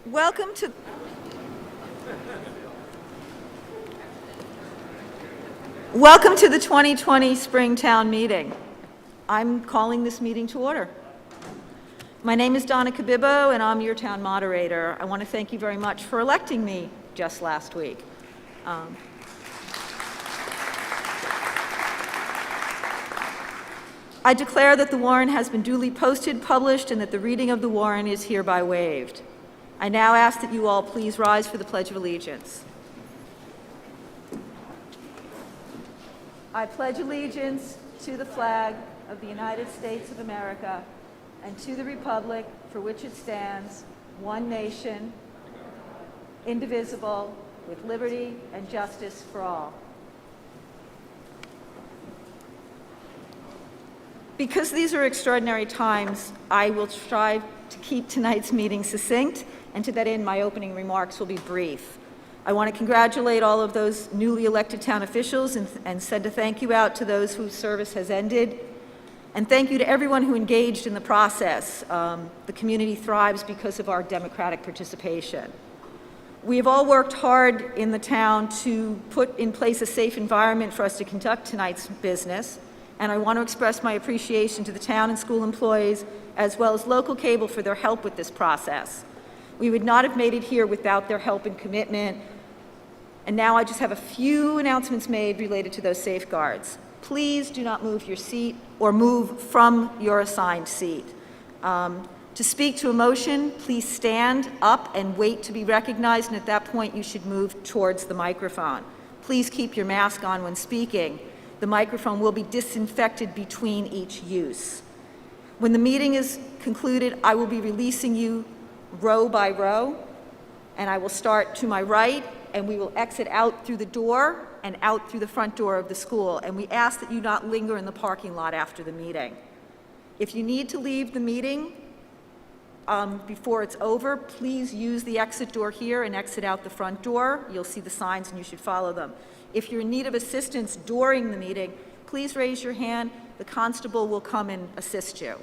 Welcome to Welcome to the 2020 Spring Town Meeting. I'm calling this meeting to order. My name is Donna Cabibbo, and I'm your town moderator. I want to thank you very much for electing me just last week. I declare that the warrant has been duly posted, published, and that the reading of the warrant is hereby waived. I now ask that you all please rise for the Pledge of Allegiance. I pledge allegiance to the flag of the United States of America and to the republic for which it stands, one nation, indivisible, with liberty and justice for all. Because these are extraordinary times, I will strive to keep tonight's meeting succinct, and to that end, my opening remarks will be brief. I want to congratulate all of those newly elected town officials and send a thank you out to those whose service has ended. And thank you to everyone who engaged in the process. The community thrives because of our democratic participation. We have all worked hard in the town to put in place a safe environment for us to conduct tonight's business. And I want to express my appreciation to the town and school employees, as well as local cable, for their help with this process. We would not have made it here without their help and commitment. And now I just have a few announcements made related to those safeguards. Please do not move your seat or move from your assigned seat. To speak to a motion, please stand up and wait to be recognized, and at that point you should move towards the microphone. Please keep your mask on when speaking. The microphone will be disinfected between each use. When the meeting is concluded, I will be releasing you row by row, and I will start to my right, and we will exit out through the door and out through the front door of the school. And we ask that you not linger in the parking lot after the meeting. If you need to leave the meeting before it's over, please use the exit door here and exit out the front door. You'll see the signs and you should follow them. If you're in need of assistance during the meeting, please raise your hand. The constable will come and assist you.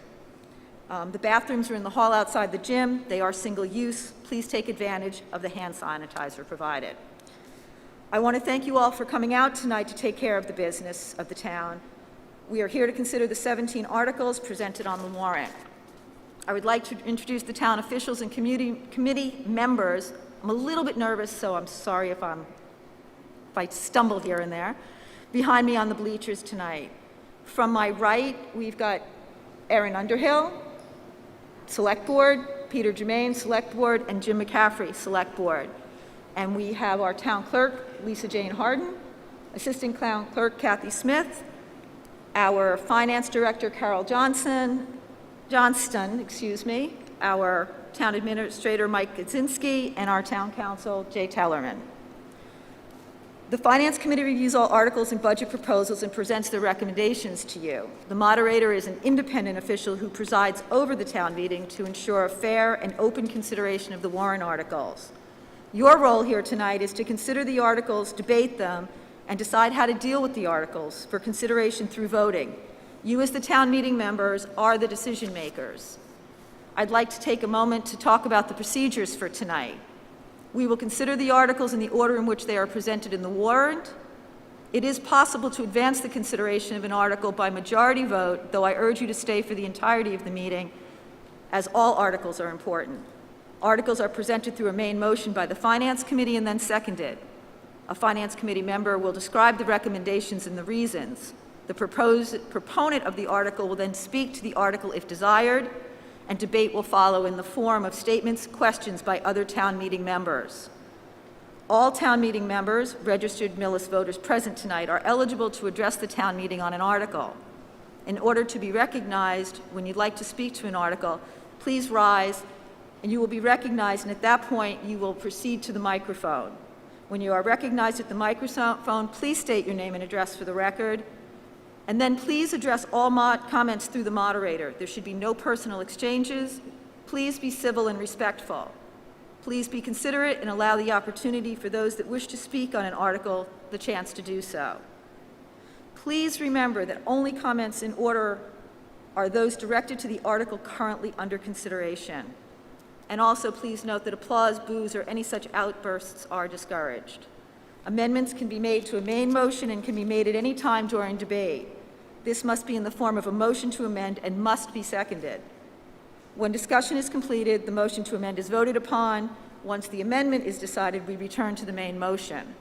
The bathrooms are in the hall outside the gym. They are single use. Please take advantage of the hand sanitizer provided. I want to thank you all for coming out tonight to take care of the business of the town. We are here to consider the 17 articles presented on the warrant. I would like to introduce the town officials and committee members. I'm a little bit nervous, so I'm sorry if I stumble here and there. Behind me on the bleachers tonight. From my right, we've got Erin Underhill, Select Board, Peter Germain, Select Board, and Jim McCaffrey, Select Board. And we have our town clerk, Lisa Jane Harden, assistant town clerk, Kathy Smith, our finance director, Carol Johnston, our town administrator, Mike Gadzinski, and our town council, Jay Tellerman. The Finance Committee reviews all articles and budget proposals and presents their recommendations to you. The moderator is an independent official who presides over the town meeting to ensure a fair and open consideration of the warrant articles. Your role here tonight is to consider the articles, debate them, and decide how to deal with the articles for consideration through voting. You as the town meeting members are the decision makers. I'd like to take a moment to talk about the procedures for tonight. We will consider the articles in the order in which they are presented in the warrant. It is possible to advance the consideration of an article by majority vote, though I urge you to stay for the entirety of the meeting, as all articles are important. Articles are presented through a main motion by the Finance Committee and then seconded. A Finance Committee member will describe the recommendations and the reasons. The proponent of the article will then speak to the article if desired, and debate will follow in the form of statements, questions by other town meeting members. All town meeting members, registered Millis voters present tonight, are eligible to address the town meeting on an article. In order to be recognized, when you'd like to speak to an article, please rise and you will be recognized, and at that point you will proceed to the microphone. When you are recognized at the microphone, please state your name and address for the record. And then please address all comments through the moderator. There should be no personal exchanges. Please be civil and respectful. Please be considerate and allow the opportunity for those that wish to speak on an article the chance to do so. Please remember that only comments in order are those directed to the article currently under consideration. And also, please note that applause, boos, or any such outbursts are discouraged. Amendments can be made to a main motion and can be made at any time during debate. This must be in the form of a motion to amend and must be seconded. When discussion is completed, the motion to amend is voted upon. Once the amendment is decided, we return to the main motion.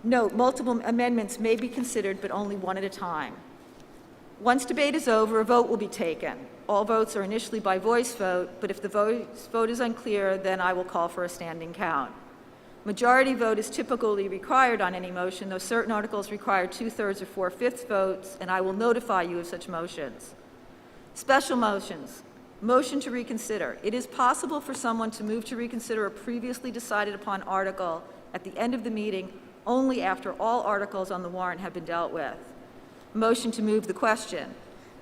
Note, multiple amendments may be considered, but only one at a time. Once debate is over, a vote will be taken. All votes are initially by voice vote, but if the vote is unclear, then I will call for a standing count. Majority vote is typically required on any motion, though certain articles require 2/3 or 4/5 votes, and I will notify you of such motions. Special motions. Motion to reconsider. It is possible for someone to move to reconsider a previously decided upon article at the end of the meeting only after all articles on the warrant have been dealt with. Motion to move the question.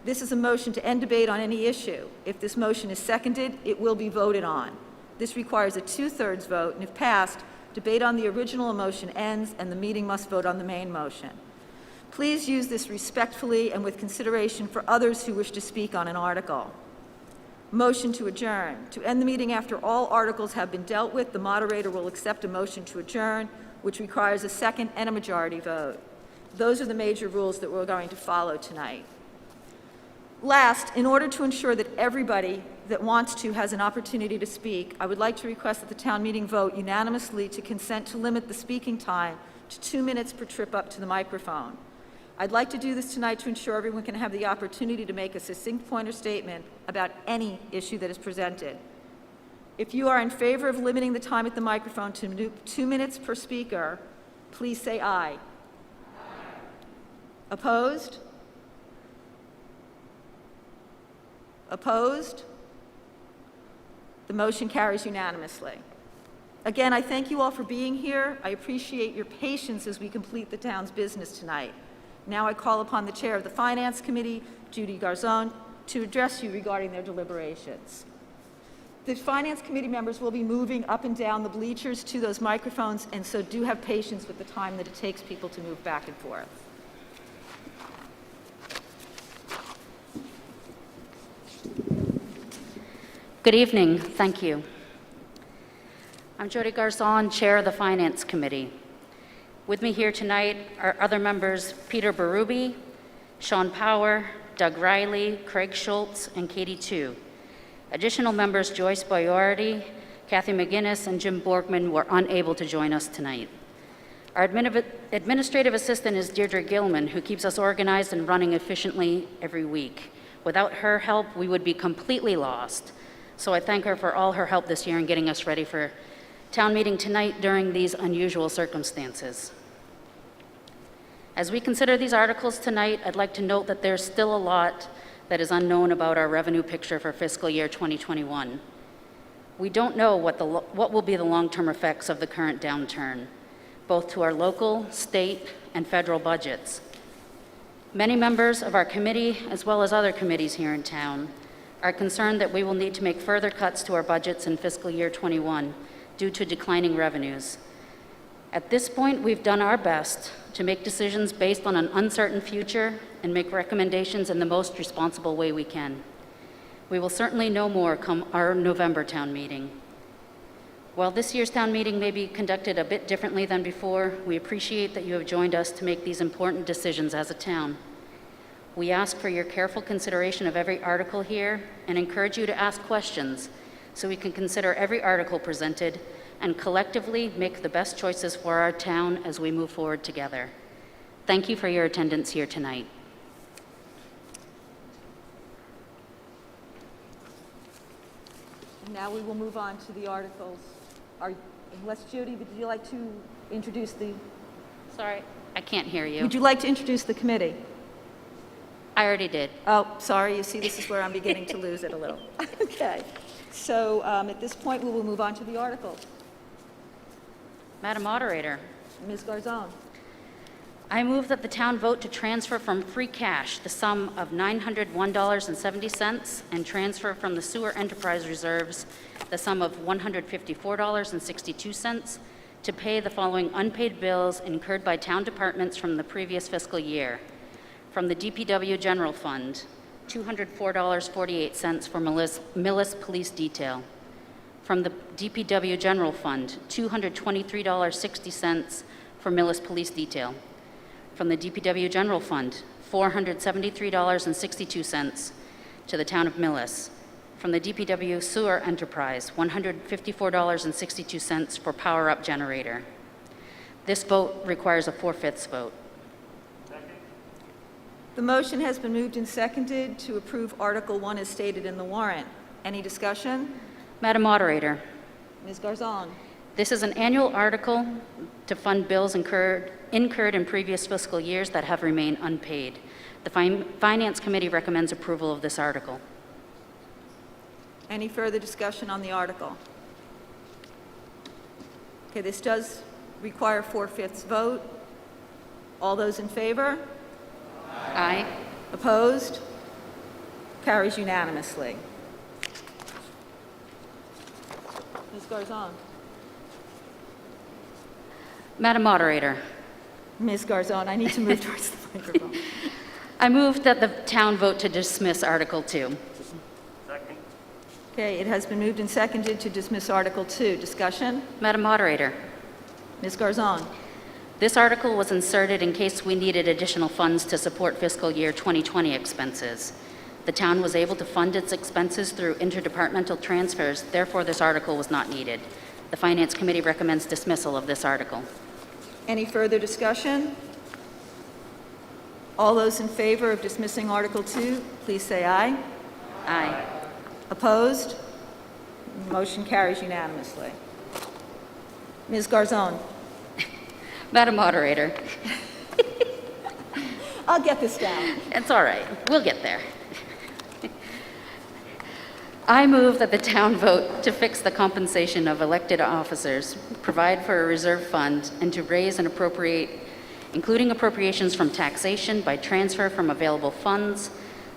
This is a motion to end debate on any issue. If this motion is seconded, it will be voted on. This requires a 2/3 vote, and if passed, debate on the original motion ends and the meeting must vote on the main motion. Please use this respectfully and with consideration for others who wish to speak on an article. Motion to adjourn. To end the meeting after all articles have been dealt with, the moderator will accept a motion to adjourn, which requires a second and a majority vote. Those are the major rules that we're going to follow tonight. Last, in order to ensure that everybody that wants to has an opportunity to speak, I would like to request that the town meeting vote unanimously to consent to limit the speaking time to 2 minutes per trip up to the microphone. I'd like to do this tonight to ensure everyone can have the opportunity to make a succinct point or statement about any issue that is presented. If you are in favor of limiting the time at the microphone to 2 minutes per speaker, please say aye. Aye. Opposed? Opposed? The motion carries unanimously. Again, I thank you all for being here. I appreciate your patience as we complete the town's business tonight. Now I call upon the Chair of the Finance Committee, Judy Garzon, to address you regarding their deliberations. The Finance Committee members will be moving up and down the bleachers to those microphones, and so do have patience with the time that it takes people to move back and forth. Good evening. Thank you. I'm Jody Garzon, Chair of the Finance Committee. With me here tonight are other members Peter Berube, Sean Power, Doug Riley, Craig Schultz, and Katie Tu. Additional members Joyce Boyardi, Kathy McGinnis, and Jim Borgman were unable to join us tonight. Our administrative assistant is Deirdre Gilman, who keeps us organized and running efficiently every week. Without her help, we would be completely lost. So I thank her for all her help this year in getting us ready for town meeting tonight during these unusual circumstances. As we consider these articles tonight, I'd like to note that there's still a lot that is unknown about our revenue picture for fiscal year 2021. We don't know what will be the long-term effects of the current downturn, both to our local, state, and federal budgets. Many members of our committee, as well as other committees here in town, are concerned that we will need to make further cuts to our budgets in fiscal year 21 due to declining revenues. At this point, we've done our best to make decisions based on an uncertain future and make recommendations in the most responsible way we can. We will certainly know more come our November town meeting. While this year's town meeting may be conducted a bit differently than before, we appreciate that you have joined us to make these important decisions as a town. We ask for your careful consideration of every article here and encourage you to ask questions so we can consider every article presented and collectively make the best choices for our town as we move forward together. Thank you for your attendance here tonight. And now we will move on to the articles. Unless Judy, would you like to introduce the... Sorry, I can't hear you. Would you like to introduce the committee? I already did. Oh, sorry. You see, this is where I'm beginning to lose it a little. Okay. So at this point, we will move on to the articles. Madam Moderator. Ms. Garzon. I move that the town vote to transfer from free cash the sum of $901.70 and transfer from the sewer enterprise reserves the sum of $154.62 to pay the following unpaid bills incurred by town departments from the previous fiscal year. From the DPW General Fund, $204.48 for Millis Police Detail, From the DPW General Fund, $223.60 for Millis Police Detail. From the DPW General Fund, $473.62 to the town of Millis. From the DPW Sewer Enterprise, $154.62 for Power Up Generator. This vote requires a 4/5 vote. The motion has been moved and seconded to approve Article 1 as stated in the warrant. Any discussion? Madam Moderator, Ms. Garzon. this is an annual article to fund bills incurred in previous fiscal years that have remained unpaid. The Finance Committee recommends approval of this article. Any further discussion on the article? Okay, this does require 4/5 vote. All those in favor? Aye. Opposed? Carries unanimously. Ms. Garzon. Madam Moderator, Ms. Garzon, I need to move towards the microphone. I move that the town vote to dismiss Article 2. Okay, it has been moved and seconded to dismiss Article 2. Discussion? Madam Moderator, Ms. Garzon. this article was inserted in case we needed additional funds to support fiscal year 2020 expenses. The town was able to fund its expenses through interdepartmental transfers, therefore this article was not needed. The Finance Committee recommends dismissal of this article. Any further discussion? All those in favor of dismissing Article 2, please say aye. Aye. Opposed? Motion carries unanimously. Ms. Garzon. Madam Moderator, I'll get this down. it's all right, we'll get there. I move that the town vote to fix the compensation of elected officers, provide for a reserve fund, and to raise and appropriate, including appropriations from taxation by transfer from available funds,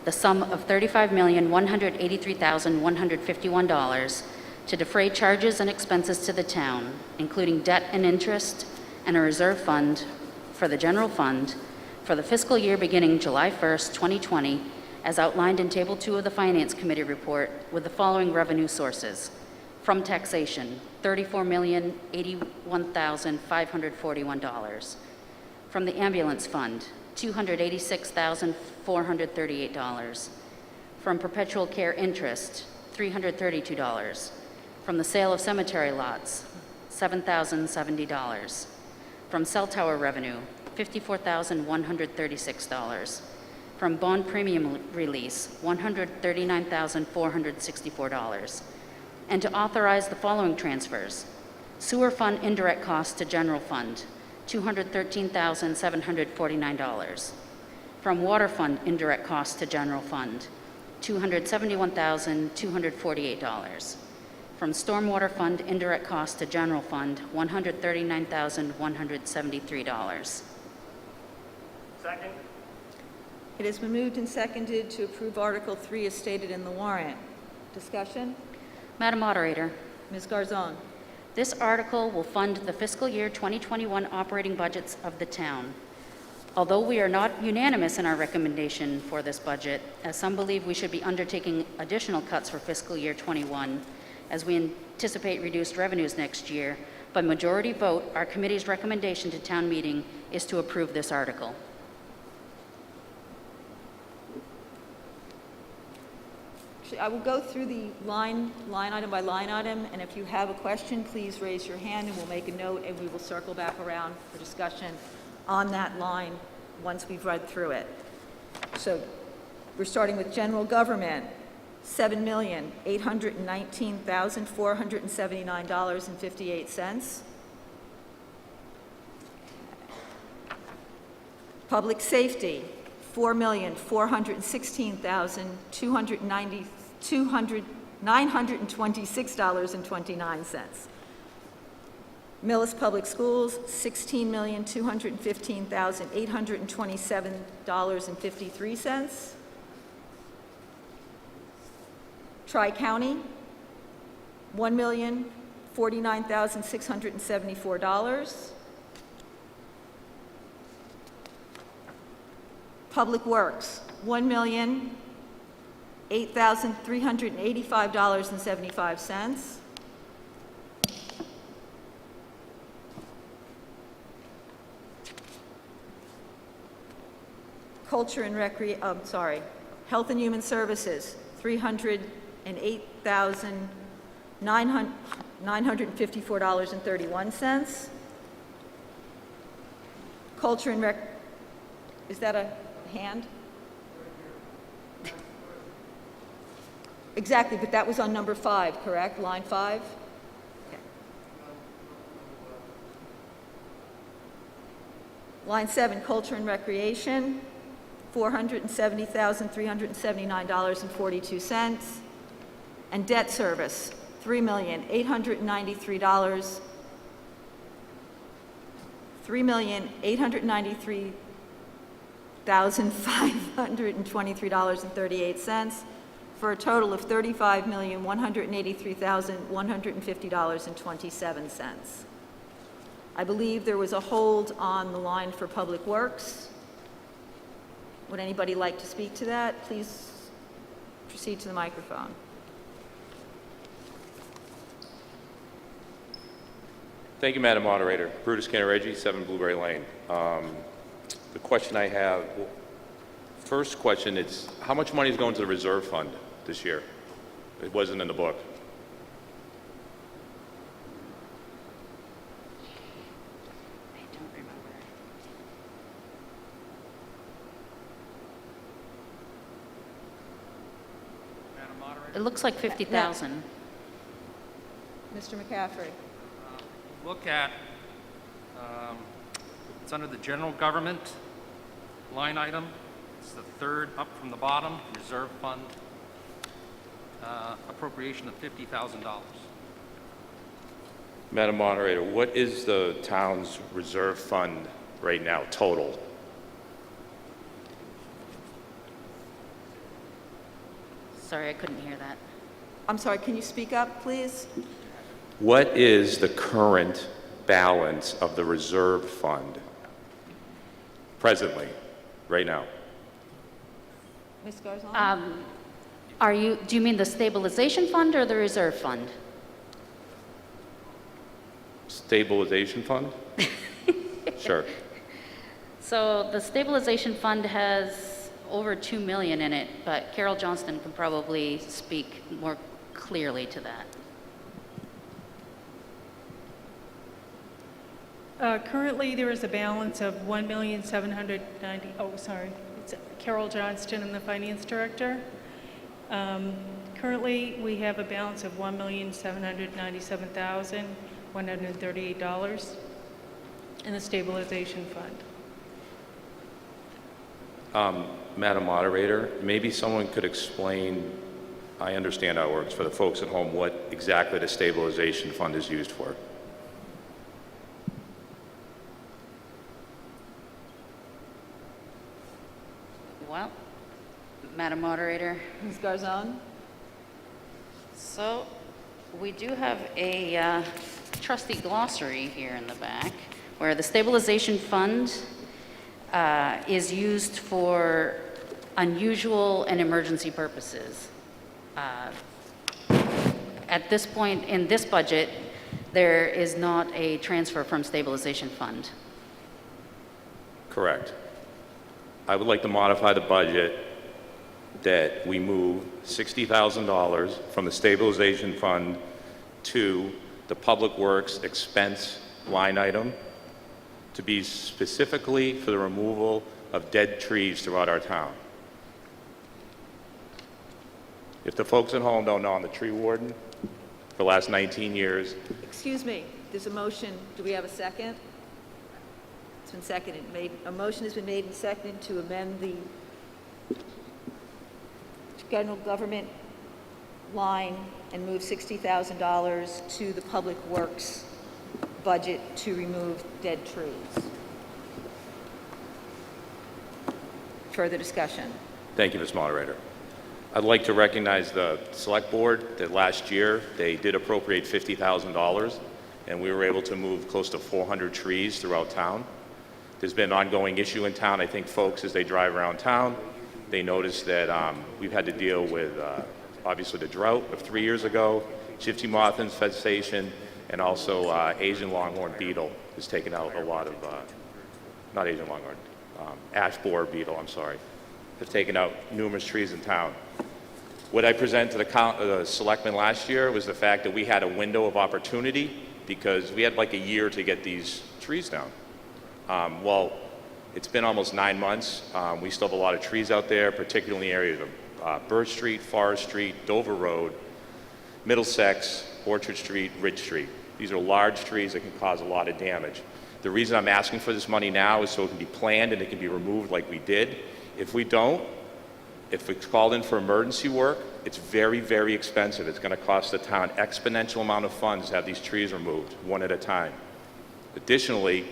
the sum of $35,183,151 to defray charges and expenses to the town, including debt and interest, and a reserve fund for the general fund for the fiscal year beginning July 1st, 2020, as outlined in Table 2 of the Finance Committee report, with the following revenue sources. From taxation, $34,081,541. From the ambulance fund, $286,438. From perpetual care interest, $332. From the sale of cemetery lots, $7,070. From cell tower revenue, $54,136. From bond premium release, $139,464. And to authorize the following transfers. Sewer fund indirect costs to general fund, $213,749. From water fund indirect costs to general fund, $271,248. From stormwater fund indirect costs to general fund, $139,173. Second. It has been moved and seconded to approve Article 3 as stated in the warrant. Discussion? Madam Moderator, Ms. Garzon. this article will fund the fiscal year 2021 operating budgets of the town. Although we are not unanimous in our recommendation for this budget, as some believe we should be undertaking additional cuts for fiscal year 21, as we anticipate reduced revenues next year, by majority vote, our committee's recommendation to town meeting is to approve this article. I will go through the line item by line item, and if you have a question, please raise your hand and we'll make a note and we will circle back around for discussion on that line once we've read through it. So we're starting with general government, $7,819,479.58. Public safety, $4,416,926.29. Millis Public Schools, $16,215,827.53. Tri-County, $1,049,674. Public Works, $1,008,385.75. Health and Human Services, $308,954.31. Culture and Rec, is that a hand? Exactly, but that was on number 5, correct? Line 5? Okay. Line 7, Culture and Recreation, $470,379.42. And debt service, $3,893,523.38, for a total of $35,183,150.27. I believe there was a hold on the line for Public Works. Would anybody like to speak to that? Please proceed to the microphone. Thank you, Madam Moderator. Brutus Cannareggi, 7 Blueberry Lane. The question I have, first question, it's how much money is going to the reserve fund this year? It wasn't in the book. I don't remember. Madam Moderator, It looks like 50,000. Mr. McCaffrey. look at, it's under the general government line item. It's the third up from the bottom, reserve fund, appropriation of $50,000. Madam Moderator, what is the town's reserve fund right now, total? Sorry, I couldn't hear that. I'm sorry, can you speak up, please? What is the current balance of the reserve fund presently, right now? Ms. Garzon? Do you mean the stabilization fund or the reserve fund? Stabilization fund? Sure. So the stabilization fund has over 2 million in it, but Carol Johnston can probably speak more clearly to that. Currently, there is a balance of $1,790,000. Oh, sorry. It's Carol Johnston, and the finance director. Currently, we have a balance of $1,797,138 in the stabilization fund. Madam Moderator, maybe someone could explain, I understand how it works, for the folks at home, what exactly the stabilization fund is used for. Well, Madam Moderator, Ms. Garzon? so we do have a trustee glossary here in the back where the stabilization fund is used for unusual and emergency purposes. At this point in this budget, there is not a transfer from stabilization fund. Correct. I would like to modify the budget that we move $60,000 from the stabilization fund to the Public Works expense line item to be specifically for the removal of dead trees throughout our town. If the folks at home don't know, I'm the tree warden for the last 19 years. Excuse me, there's a motion. Do we have a second? It's been seconded. A motion has been made and seconded to amend the general government line and move $60,000 to the Public Works budget to remove dead trees. Further discussion? Thank you, Ms. Moderator. I'd like to recognize the Select Board that last year they did appropriate $50,000 and we were able to move close to 400 trees throughout town. There's been an ongoing issue in town. I think folks, as they drive around town, they notice that we've had to deal with, obviously, the drought of 3 years ago, gypsy moth infestation, and also Asian longhorn beetle has taken out a lot of, not Asian longhorn, ash borer beetle, I'm sorry, have taken out numerous trees in town. What I presented to the selectmen last year was the fact that we had a window of opportunity because we had like a year to get these trees down. Well, it's been almost 9 months. We still have a lot of trees out there, particularly in the areas of Birch Street, Forest Street, Dover Road, Middlesex, Orchard Street, Ridge Street. These are large trees that can cause a lot of damage. The reason I'm asking for this money now is so it can be planned and it can be removed like we did. If we don't, if it's called in for emergency work, it's very, very expensive. It's going to cost the town exponential amount of funds to have these trees removed, one at a time. Additionally,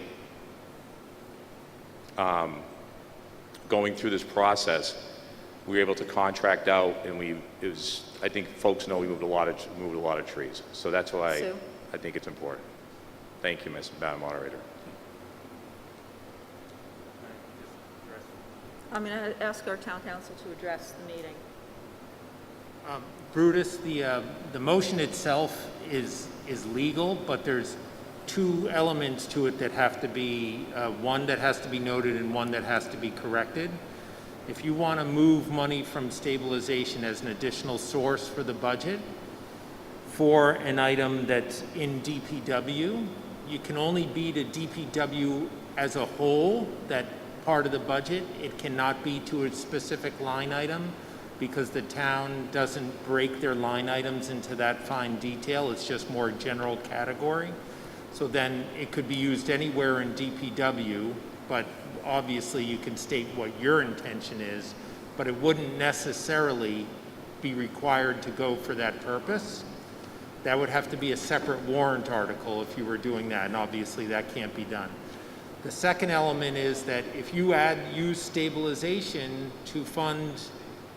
going through this process, we were able to contract out, and I think folks know we moved a lot of trees. So that's why Sue? I think it's important. Thank you, Madam Moderator. I'm going to ask our town council to address the meeting. Brutus, the motion itself is legal, but there's two elements to it that have to be, one that has to be noted and one that has to be corrected. If you want to move money from stabilization as an additional source for the budget for an item that's in DPW, you can only be to DPW as a whole, that part of the budget. It cannot be to a specific line item because the town doesn't break their line items into that fine detail. It's just more general category. So then it could be used anywhere in DPW, but obviously you can state what your intention is, but it wouldn't necessarily be required to go for that purpose. That would have to be a separate warrant article if you were doing that, and obviously that can't be done. The second element is that if you use stabilization to fund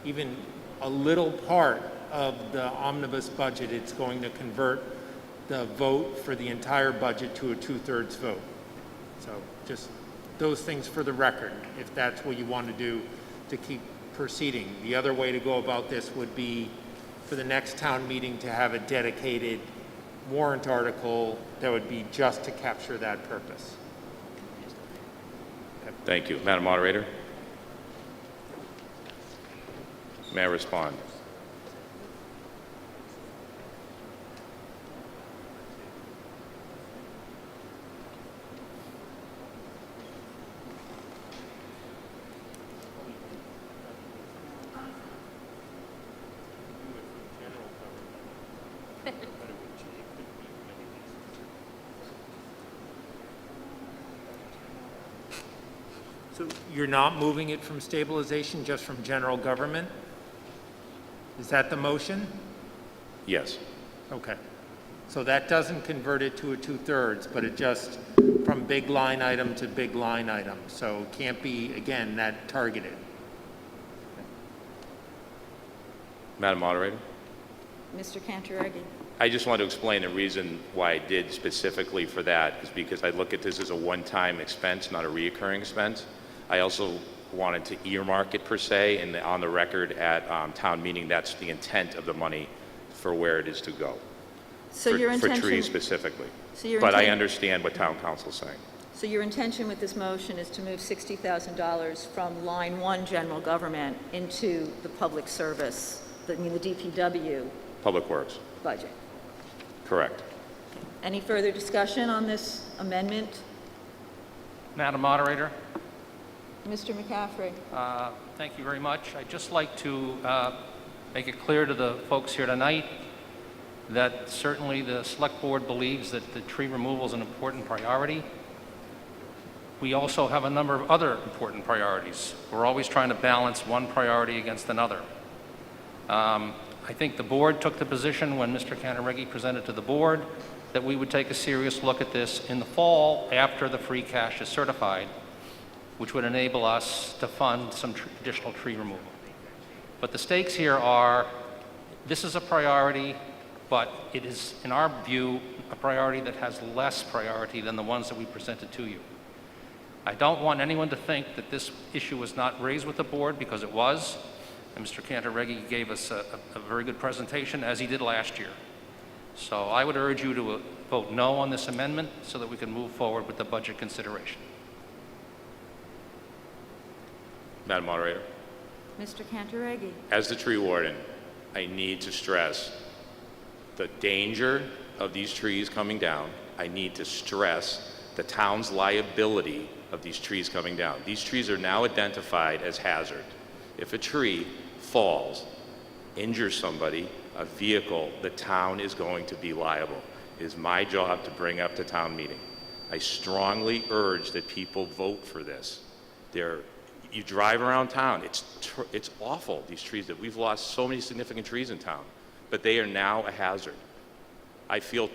even a little part of the omnibus budget, it's going to convert the vote for the entire budget to a 2/3 vote. So just those things for the record, if that's what you want to do to keep proceeding. The other way to go about this would be for the next town meeting to have a dedicated warrant article that would be just to capture that purpose. Thank you. Madam Moderator? May I respond? So you're not moving it from stabilization, just from general government? Is that the motion? Yes. Okay. So that doesn't convert it to a 2/3, but it just from big line item to big line item. So it can't be, again, that targeted. Madam Moderator? Mr. Cantoraghi. I just want to explain the reason why I did specifically for that is because I look at this as a one-time expense, not a reoccurring expense. I also wanted to earmark it per se, and on the record at town meeting, that's the intent of the money for where it is to go. So your For intention... trees specifically. So your But I intent- understand what town council's saying. So your intention with this motion is to move $60,000 from line 1 general government into the public service, the DPW Public Works, budget. correct. Any further discussion on this amendment? Madam Moderator, Mr. McCaffrey? thank you very much. I'd just like to make it clear to the folks here tonight that certainly the Select Board believes that the tree removal is an important priority. We also have a number of other important priorities. We're always trying to balance one priority against another. I think the board took the position when Mr. Cantoraghi presented to the board that we would take a serious look at this in the fall after the free cash is certified, which would enable us to fund some additional tree removal. But the stakes here are, this is a priority, but it is, in our view, a priority that has less priority than the ones that we presented to you. I don't want anyone to think that this issue was not raised with the board, because it was, and Mr. Cantoraghi gave us a very good presentation, as he did last year. So I would urge you to vote no on this amendment so that we can move forward with the budget consideration. Madam Moderator, Mr. Cantoraghi. as the tree warden, I need to stress the danger of these trees coming down. I need to stress the town's liability of these trees coming down. These trees are now identified as hazard. If a tree falls, injures somebody, a vehicle, the town is going to be liable. It is my job to bring up to town meeting. I strongly urge that people vote for this. You drive around town, it's awful, these trees, that we've lost so many significant trees in town, but they are now a hazard. I feel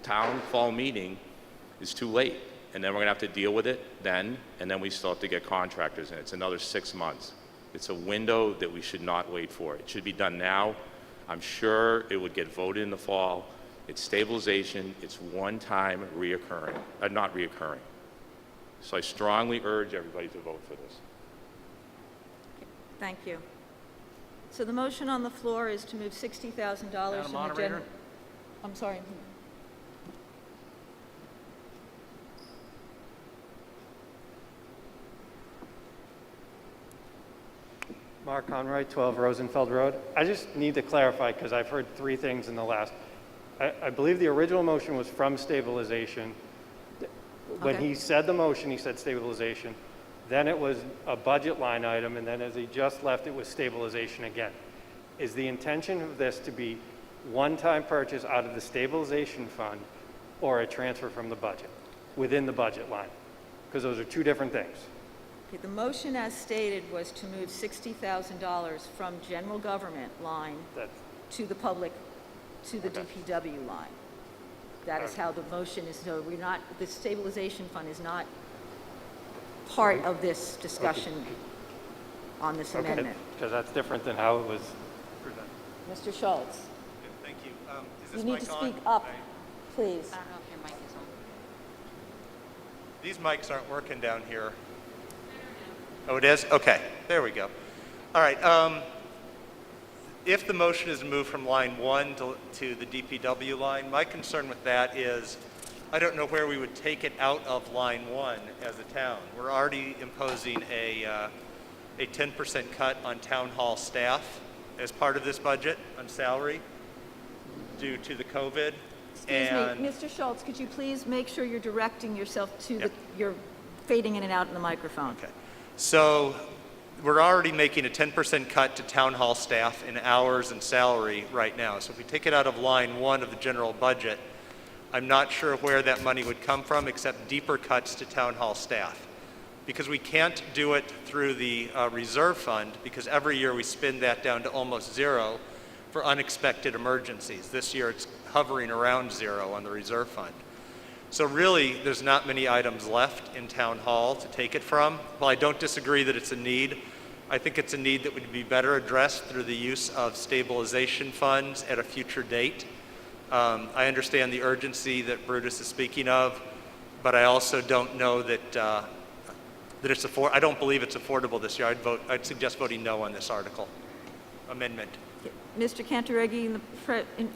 town fall meeting is too late, and then we're gonna have to deal with it then, and then we still have to get contractors in. It's another 6 months. It's a window that we should not wait for. It should be done now. I'm sure it would get voted in the fall. It's stabilization, it's one-time reoccurring, not reoccurring. So I strongly urge everybody to vote for this. Thank you. So the motion on the floor is to move $60,000 from the Madam Moderator? general... I'm sorry. Mark Conroy, 12 Rosenfeld Road. I just need to clarify because I've heard three things in the last. I believe the original motion was from stabilization. When Okay. he said the motion, he said stabilization. Then it was a budget line item, and then as he just left, it was stabilization again. Is the intention of this to be one-time purchase out of the stabilization fund or a transfer from the budget, within the budget line? Because those are two different things. Okay, the motion as stated was to move $60,000 from general government line That's to the public, to the DPW line. That is how the motion is, so we're not, the stabilization fund is not part of this discussion on this okay, amendment. because that's different than how it was presented. Mr. Schultz, Thank you. Is you this need mic to on? speak up, please. I don't know if your mic is on. These mics aren't working down here. Oh, it is? Okay, there we go. All right. If the motion is moved from line 1 to the DPW line, my concern with that is I don't know where we would take it out of line 1 as a town. We're already imposing a 10% cut on town hall staff as part of this budget on salary due to the COVID. Excuse me, Mr. Schultz, could you please make sure you're directing yourself to the, you're fading in and out in the microphone. Okay. So we're already making a 10% cut to town hall staff in hours and salary right now. So if we take it out of line 1 of the general budget, I'm not sure where that money would come from except deeper cuts to town hall staff. Because we can't do it through the reserve fund because every year we spend that down to almost zero for unexpected emergencies. This year it's hovering around zero on the reserve fund. So really, there's not many items left in town hall to take it from. While I don't disagree that it's a need, I think it's a need that would be better addressed through the use of stabilization funds at a future date. I understand the urgency that Brutus is speaking of, but I also don't know that that it's I don't believe it's affordable this year. I'd suggest voting no on this article amendment. Mr. Cantoraghi,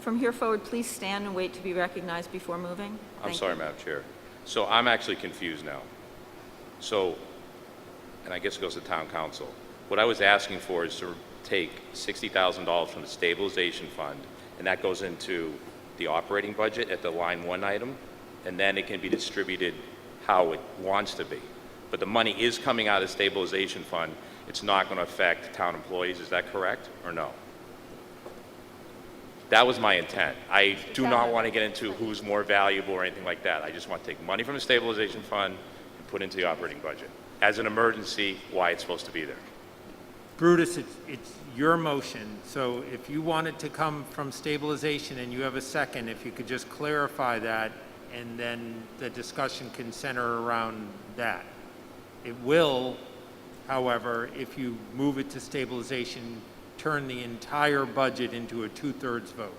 from here forward, please stand and wait to be recognized before moving. I'm Thank sorry, you. Madam Chair. So I'm actually confused now. So, and I guess it goes to town council. What I was asking for is to take $60,000 from the stabilization fund, and that goes into the operating budget at the line 1 item, and then it can be distributed how it wants to be. But the money is coming out of the stabilization fund. It's not going to affect town employees. Is that correct or no? That was my intent. I do not want to get into who's more valuable or anything like that. I just want to take money from the stabilization fund and put into the operating budget. As an emergency, why it's supposed to be there. Brutus, it's your motion, so if you want it to come from stabilization and you have a second, if you could just clarify that, and then the discussion can center around that. It will, however, if you move it to stabilization, turn the entire budget into a 2/3 vote.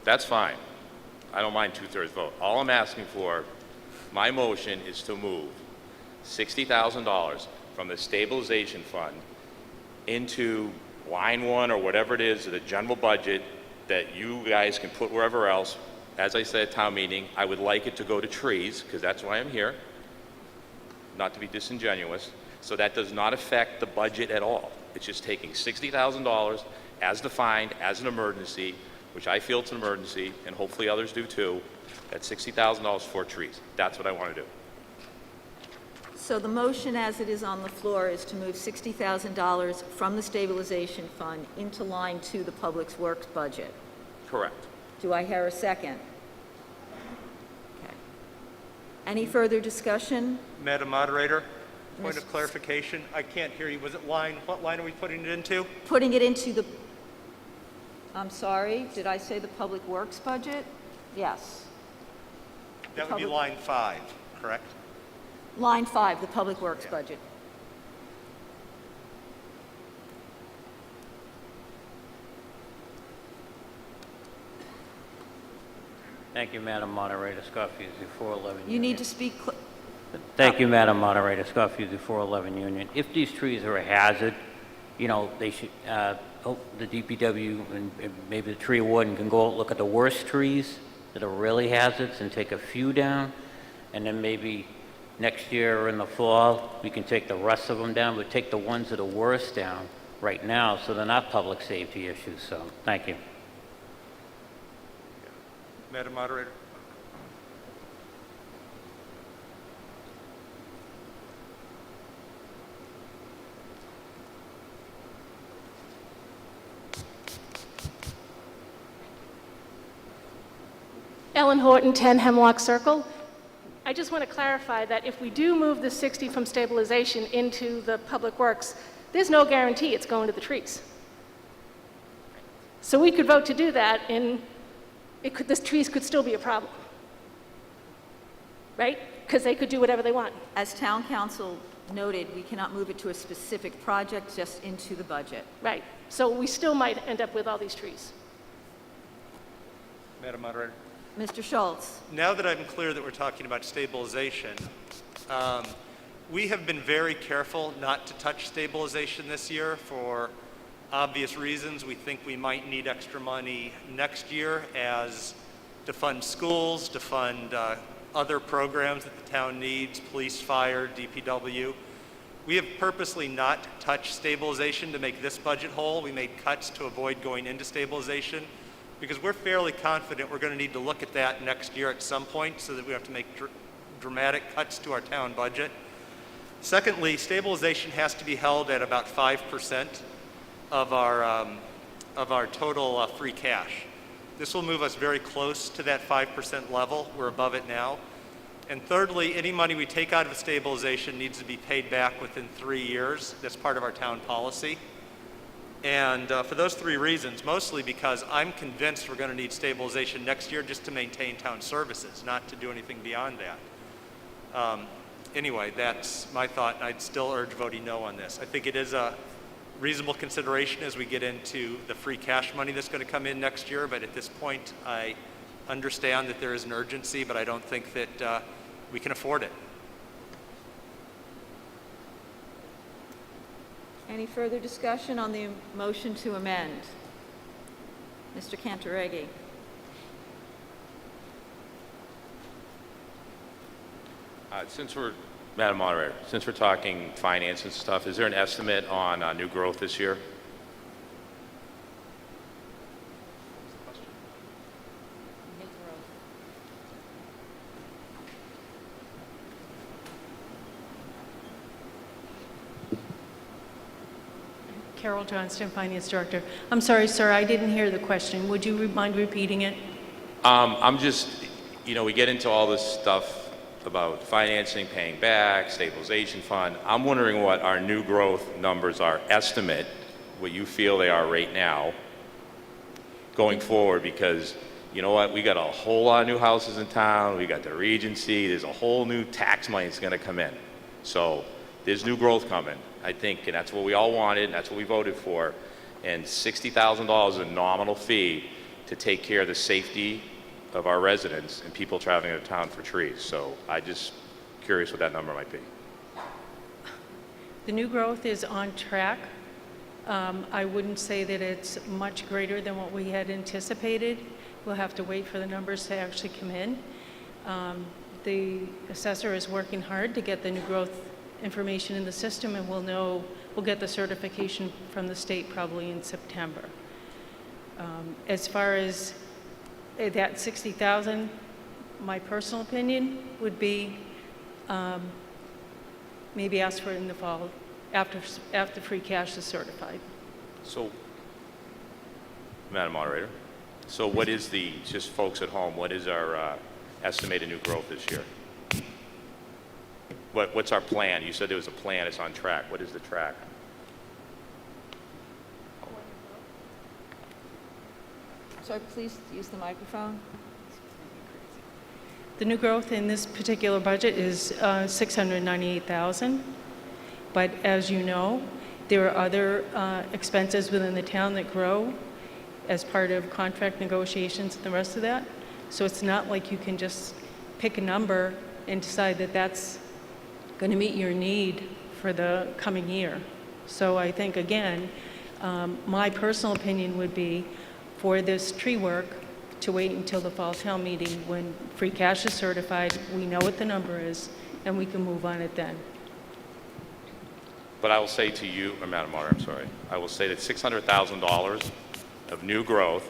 That's fine. I don't mind 2/3 vote. All I'm asking for, my motion is to move $60,000 from the stabilization fund into line 1 or whatever it is of the general budget that you guys can put wherever else. As I said at town meeting, I would like it to go to trees because that's why I'm here, not to be disingenuous. So that does not affect the budget at all. It's just taking $60,000 as defined as an emergency, which I feel it's an emergency, and hopefully others do too. That's $60,000 for trees. That's what I want to do. So the motion as it is on the floor is to move $60,000 from the stabilization fund into line 2, the Public Works budget. Correct. Do I hear a second? Okay. Any further discussion? Madam Moderator, point Miss- of clarification, I can't hear you. Was it what line are we putting it into? Putting it into the, I'm sorry, did I say the Public Works budget? Yes. That would be Public- line 5, correct? Line 5, the Public Works budget. Thank you, Madam Moderator. Scott Fusey, 411 You need Union. to speak, Thank you, Madam Moderator. Scott Fusey, 411 Union. If these trees are a hazard, you know, they should, hope the DPW and maybe the tree warden can go out, look at the worst trees that are really hazards and take a few down, and then maybe next year or in the fall, we can take the rest of them down, but take the ones that are worst down right now, so they're not public safety issues. So, thank you. Madam Moderator? Ellen Horton, 10 Hemlock Circle. I just want to clarify that if we do move the 60 from stabilization into the Public Works, there's no guarantee it's going to the trees. So we could vote to do that, and the trees could still be a problem, right? Because they could do whatever they want. as town council noted, we cannot move it to a specific project, just into the budget. Right. So we still might end up with all these trees. Madam Moderator? Mr. Schultz? Now that I'm clear that we're talking about stabilization, we have been very careful not to touch stabilization this year for obvious reasons. We think we might need extra money next year to fund schools, to fund other programs that the town needs, police, fire, DPW. We have purposely not touched stabilization to make this budget whole. We made cuts to avoid going into stabilization because we're fairly confident we're going to need to look at that next year at some point so that we have to make dramatic cuts to our town budget. Secondly, stabilization has to be held at about 5% of our total free cash. This will move us very close to that 5% level. We're above it now. And thirdly, any money we take out of stabilization needs to be paid back within 3 years. That's part of our town policy. And for those 3 reasons, mostly because I'm convinced we're going to need stabilization next year just to maintain town services, not to do anything beyond that. Anyway, that's my thought, and I'd still urge voting no on this. I think it is a reasonable consideration as we get into the free cash money that's going to come in next year, but at this point, I understand that there is an urgency, but I don't think that we can afford it. Any further discussion on the motion to amend? Mr. Cantoraghi? Madam Moderator, since we're talking finance and stuff, is there an estimate on new growth this year? Carol Johnston, Finance Director. I'm sorry, sir, I didn't hear the question. Would you mind repeating it? I'm just, we get into all this stuff about financing, paying back, stabilization fund. I'm wondering what our new growth numbers are, estimate, what you feel they are right now, going forward, because you know what, we got a whole lot of new houses in town, we got the Regency, there's a whole new tax money that's gonna come in. So there's new growth coming, I think, and that's what we all wanted, and that's what we voted for. And $60,000 is a nominal fee to take care of the safety of our residents and people traveling to town for trees. So I just curious what that number might be. The new growth is on track. I wouldn't say that it's much greater than what we had anticipated. We'll have to wait for the numbers to actually come in. The assessor is working hard to get the new growth information in the system, and we'll get the certification from the state probably in September. As far as that 60,000, my personal opinion would be maybe ask for it in the fall after free cash is certified. So, Madam Moderator, so what is just folks at home, what is our estimated new growth this year? What's our plan? You said there was a plan, it's on track. What is the track? Sorry, please use the microphone. The new growth in this particular budget is 698,000, but as you know, there are other expenses within the town that grow as part of contract negotiations and the rest of that. So it's not like you can just pick a number and decide that that's going to meet your need for the coming year. So I think, again, my personal opinion would be for this tree work to wait until the fall town meeting when free cash is certified, we know what the number is, and we can move on it then. But I will say to you, or Madam Moderator, I'm sorry, I will say that $600,000 of new growth,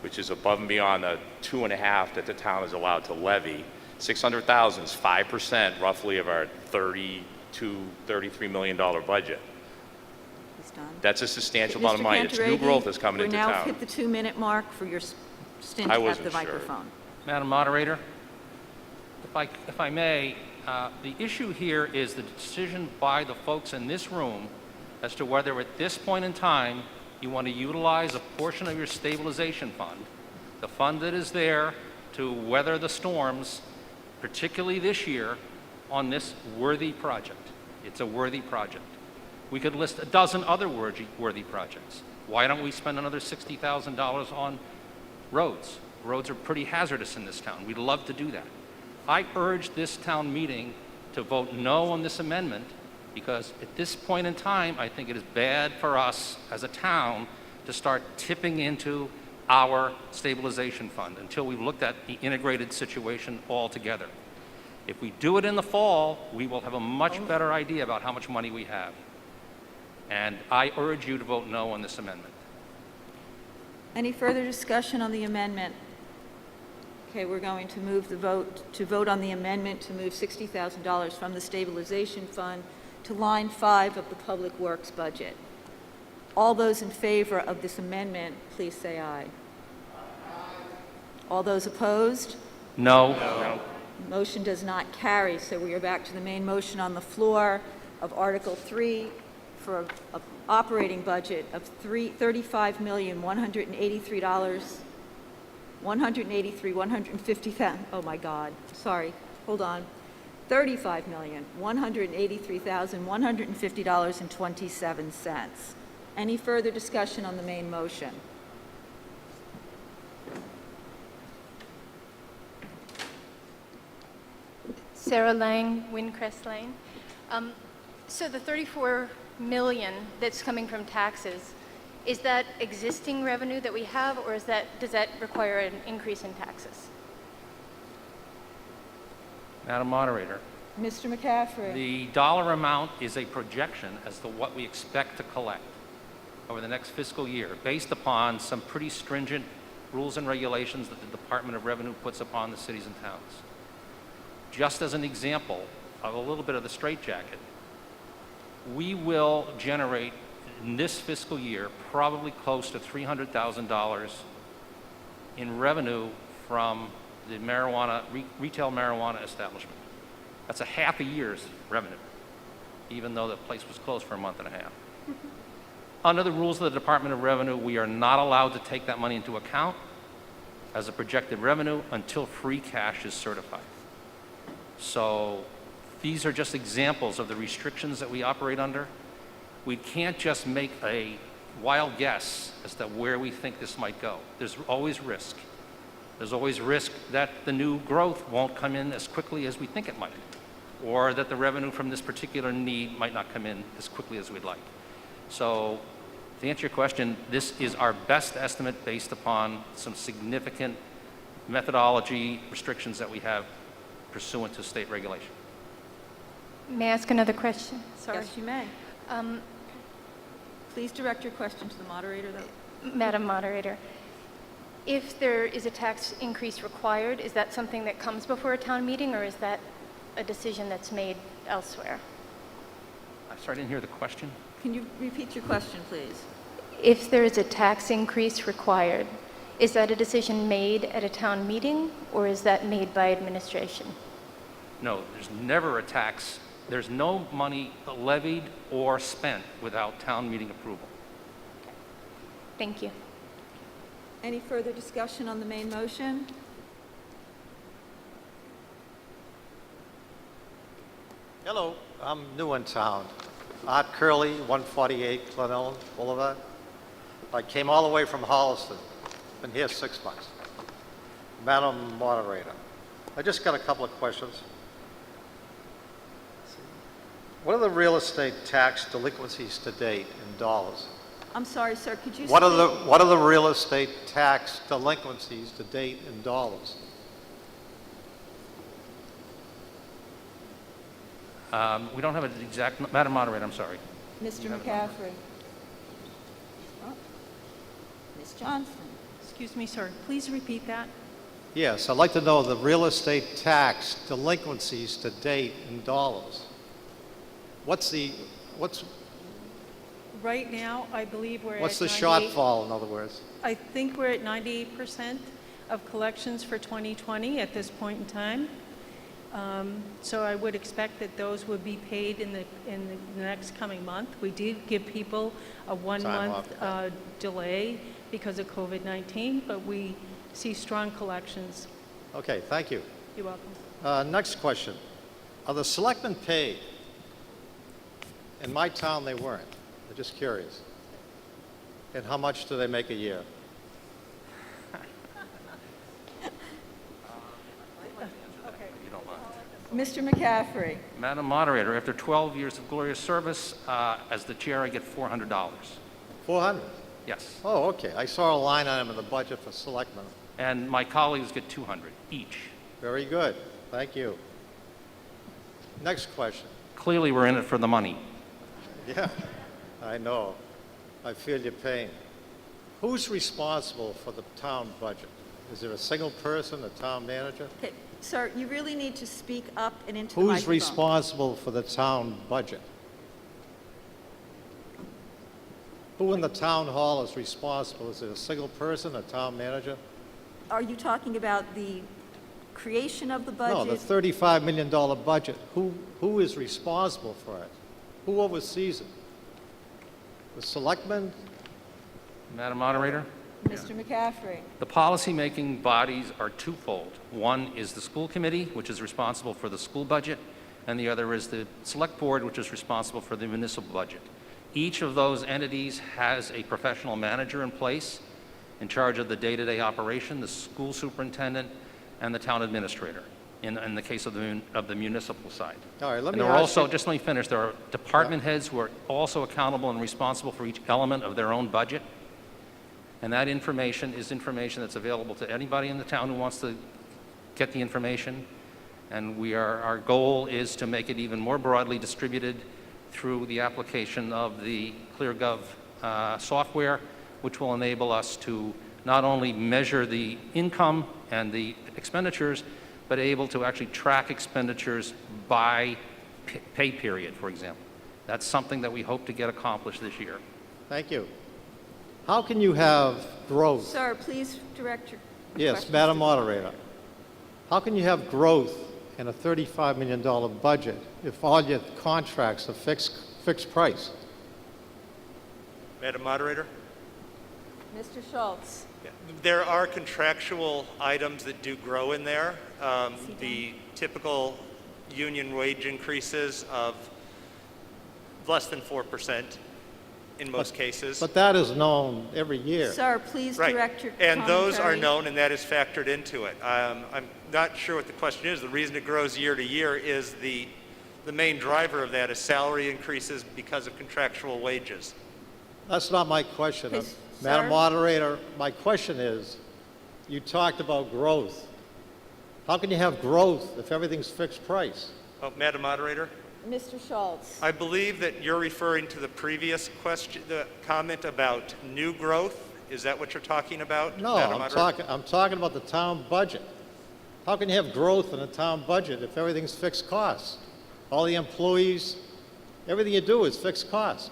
which is above and beyond the 2.5 that the town is allowed to levy, 600,000 is 5% roughly of our $32, $33 million budget. He's done. That's a substantial amount of Mr. money. It's new Cantoraghi, growth that's coming into We're now town. hit the 2-minute mark for your stint I at wasn't the sure. microphone. Madam Moderator, if I may, the issue here is the decision by the folks in this room as to whether at this point in time you want to utilize a portion of your stabilization fund, the fund that is there to weather the storms, particularly this year, on this worthy project. It's a worthy project. We could list a dozen other worthy projects. Why don't we spend another $60,000 on roads? Roads are pretty hazardous in this town. We'd love to do that. I urge this town meeting to vote no on this amendment because at this point in time, I think it is bad for us as a town to start tipping into our stabilization fund until we've looked at the integrated situation altogether. If we do it in the fall, we will have a much better idea about how much money we have. And I urge you to vote no on this amendment. Any further discussion on the amendment? Okay, we're going to move the vote on the amendment to move $60,000 from the stabilization fund to line 5 of the Public Works budget. All those in favor of this amendment, please say aye. All those opposed? No. No. Motion does not carry, so we are back to the main motion on the floor of Article 3 for an operating budget of $150,000, oh my God, sorry, hold on, $35,183,150.27. Any further discussion on the main motion? Sarah Lang, Windcrest Lane. So the 34 million that's coming from taxes, is that existing revenue that we have, or does that require an increase in taxes? Madam Moderator, Mr. McCaffrey? the dollar amount is a projection as to what we expect to collect over the next fiscal year based upon some pretty stringent rules and regulations that the Department of Revenue puts upon the cities and towns. Just as an example of a little bit of the straitjacket, we will generate in this fiscal year probably close to $300,000 in revenue from the retail marijuana establishment. That's a half a year's revenue, even though the place was closed for a month and a half. Under the rules of the Department of Revenue, we are not allowed to take that money into account as a projected revenue until free cash is certified. So these are just examples of the restrictions that we operate under. We can't just make a wild guess as to where we think this might go. There's always risk. There's always risk that the new growth won't come in as quickly as we think it might, or that the revenue from this particular need might not come in as quickly as we'd like. So to answer your question, this is our best estimate based upon some significant methodology restrictions that we have pursuant to state regulation. May I ask another question? Sorry. Yes, you may. Um, Please direct your question to the moderator, though. Madam Moderator, if there is a tax increase required, is that something that comes before a town meeting, or is that a decision that's made elsewhere? I'm sorry, I didn't hear the question. Can you repeat your question, please? If there is a tax increase required, is that a decision made at a town meeting, or is that made by administration? No, there's never a tax. There's no money levied or spent without town meeting approval. Thank you. Any further discussion on the main motion? Hello, I'm new in town. Art Curley, 148 Glen Ellen Boulevard. I came all the way from Holliston. Been here 6 months. Madam Moderator, I just got a couple of questions. What are the real estate tax delinquencies to date in dollars? I'm sorry, sir, could you What speak? are the real estate tax delinquencies to date in dollars? We don't have an exact, Madam Moderator, I'm sorry. Mr. McCaffrey? Oh, Ms. Johnson? Excuse me, sir, please repeat that. Yes, I'd like to know the real estate tax delinquencies to date in dollars. What's Right now, I believe we're at the 98 shortfall, in other words? I think we're at 98% of collections for 2020 at this point in time. So I would expect that those would be paid in the next coming month. We did give people a one-month delay because of COVID-19, but we see strong collections. Okay, thank you. You're welcome. Next question. Are the selectmen paid? In my town, they weren't. I'm just curious. And how much do they make a year? Mr. McCaffrey? Madam Moderator, after 12 years of glorious service, as the chair, I get $400. 400? Yes. Oh, okay. I saw a line item in the budget for selectmen. And my colleagues get 200 each. Very good. Thank you. Next question. Clearly, we're in it for the money. Yeah, I know. I feel your pain. Who's responsible for the town budget? Is there a single person, a town manager? Okay, sir, you really need to speak up and into the Who's microphone. responsible for the town budget? Who in the town hall is responsible? Is it a single person, a town manager? Are you talking about the creation of the budget? No, the $35 million budget. Who is responsible for it? Who oversees it? The selectmen? Madam Moderator? Mr. McCaffrey? The policymaking bodies are twofold. One is the school committee, which is responsible for the school budget, and the other is the select board, which is responsible for the municipal budget. Each of those entities has a professional manager in place in charge of the day-to-day operation, the school superintendent, and the town administrator, in the case of the municipal side. All right, let And me there are ask also, you- just let me finish, there are department heads who are also accountable and responsible for each element of their own budget. And that information is information that's available to anybody in the town who wants to get the information. And our goal is to make it even more broadly distributed through the application of the ClearGov software, which will enable us to not only measure the income and the expenditures, but able to actually track expenditures by pay period, for example. That's something that we hope to get accomplished this year. Thank you. How can you have growth? Sir, please direct your Yes, questions Madam to- Moderator. How can you have growth in a $35 million budget if all your contracts are fixed price? Madam Moderator? Mr. Schultz? There are contractual items that do grow in there. The typical union wage increases of less than 4% in most cases. But that is known every year. Sir, please Right. direct your And those are commentary. known, and that is factored into it. I'm not sure what the question is. The reason it grows year to year is the main driver of that is salary increases because of contractual wages. That's not my question. Okay, Madam sir? Moderator, my question is, you talked about growth. How can you have growth if everything's fixed price? Oh, Madam Moderator? Mr. Schultz. I believe that you're referring to the previous question, the comment about new growth. Is that what you're talking about, No, Madam Moderator? I'm talking about the town budget. How can you have growth in a town budget if everything's fixed costs? All the employees, everything you do is fixed cost.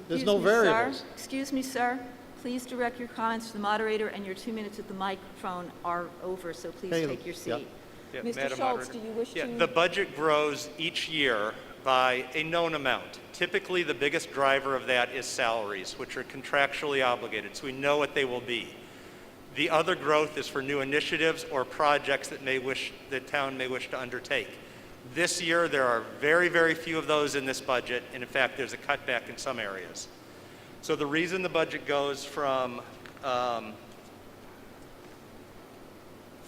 There's no variables. Excuse me, sir. Please direct your comments to the moderator, and your 2 minutes at the microphone are over, so please Okay, take your yeah. seat. Yeah, Mr. Madam Schultz, Moderator. do you wish Yeah, to? the budget grows each year by a known amount. Typically, the biggest driver of that is salaries, which are contractually obligated, so we know what they will be. The other growth is for new initiatives or projects that the town may wish to undertake. This year, there are very, very few of those in this budget, and in fact, there's a cutback in some areas. So the reason the budget goes from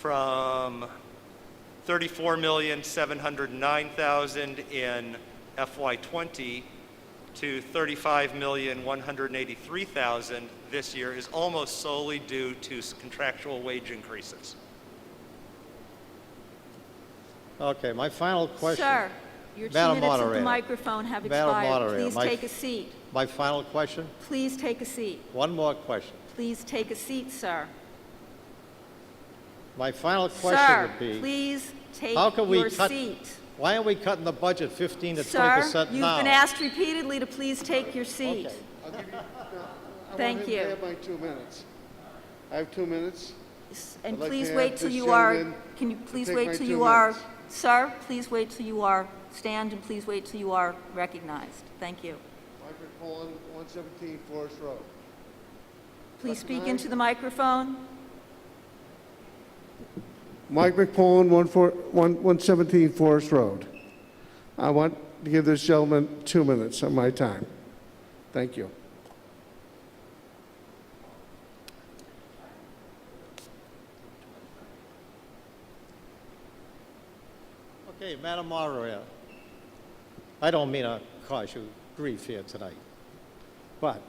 $34,709,000 in FY20 to $35,183,000 this year is almost solely due to contractual wage increases. Okay, my final question. Sir, your 2 Madam minutes at the Moderator. microphone have Madam expired. Moderator, Please take a seat. My final question, Please take a seat. one more question. Please take a seat, sir. My final question Sir, would be, please take how can we your cut, seat. why are we cutting the budget 15 to 20% Sir, now? you've been asked repeatedly to please take your seat. Okay. Thank you. I have my 2 minutes. I have 2 minutes. And I'd like please to wait have till this you are, gentleman can you please take wait my till 2 you are, minutes. sir, please wait till you are, stand and please wait till you are recognized. Thank you. Microphone 117 Forest Road. Please speak into the microphone. Mike McPullen, 117 Forest Road. I want to give this gentleman 2 minutes of my time. Thank you. Okay, Madam Moderator, I don't mean to cause you grief here tonight, but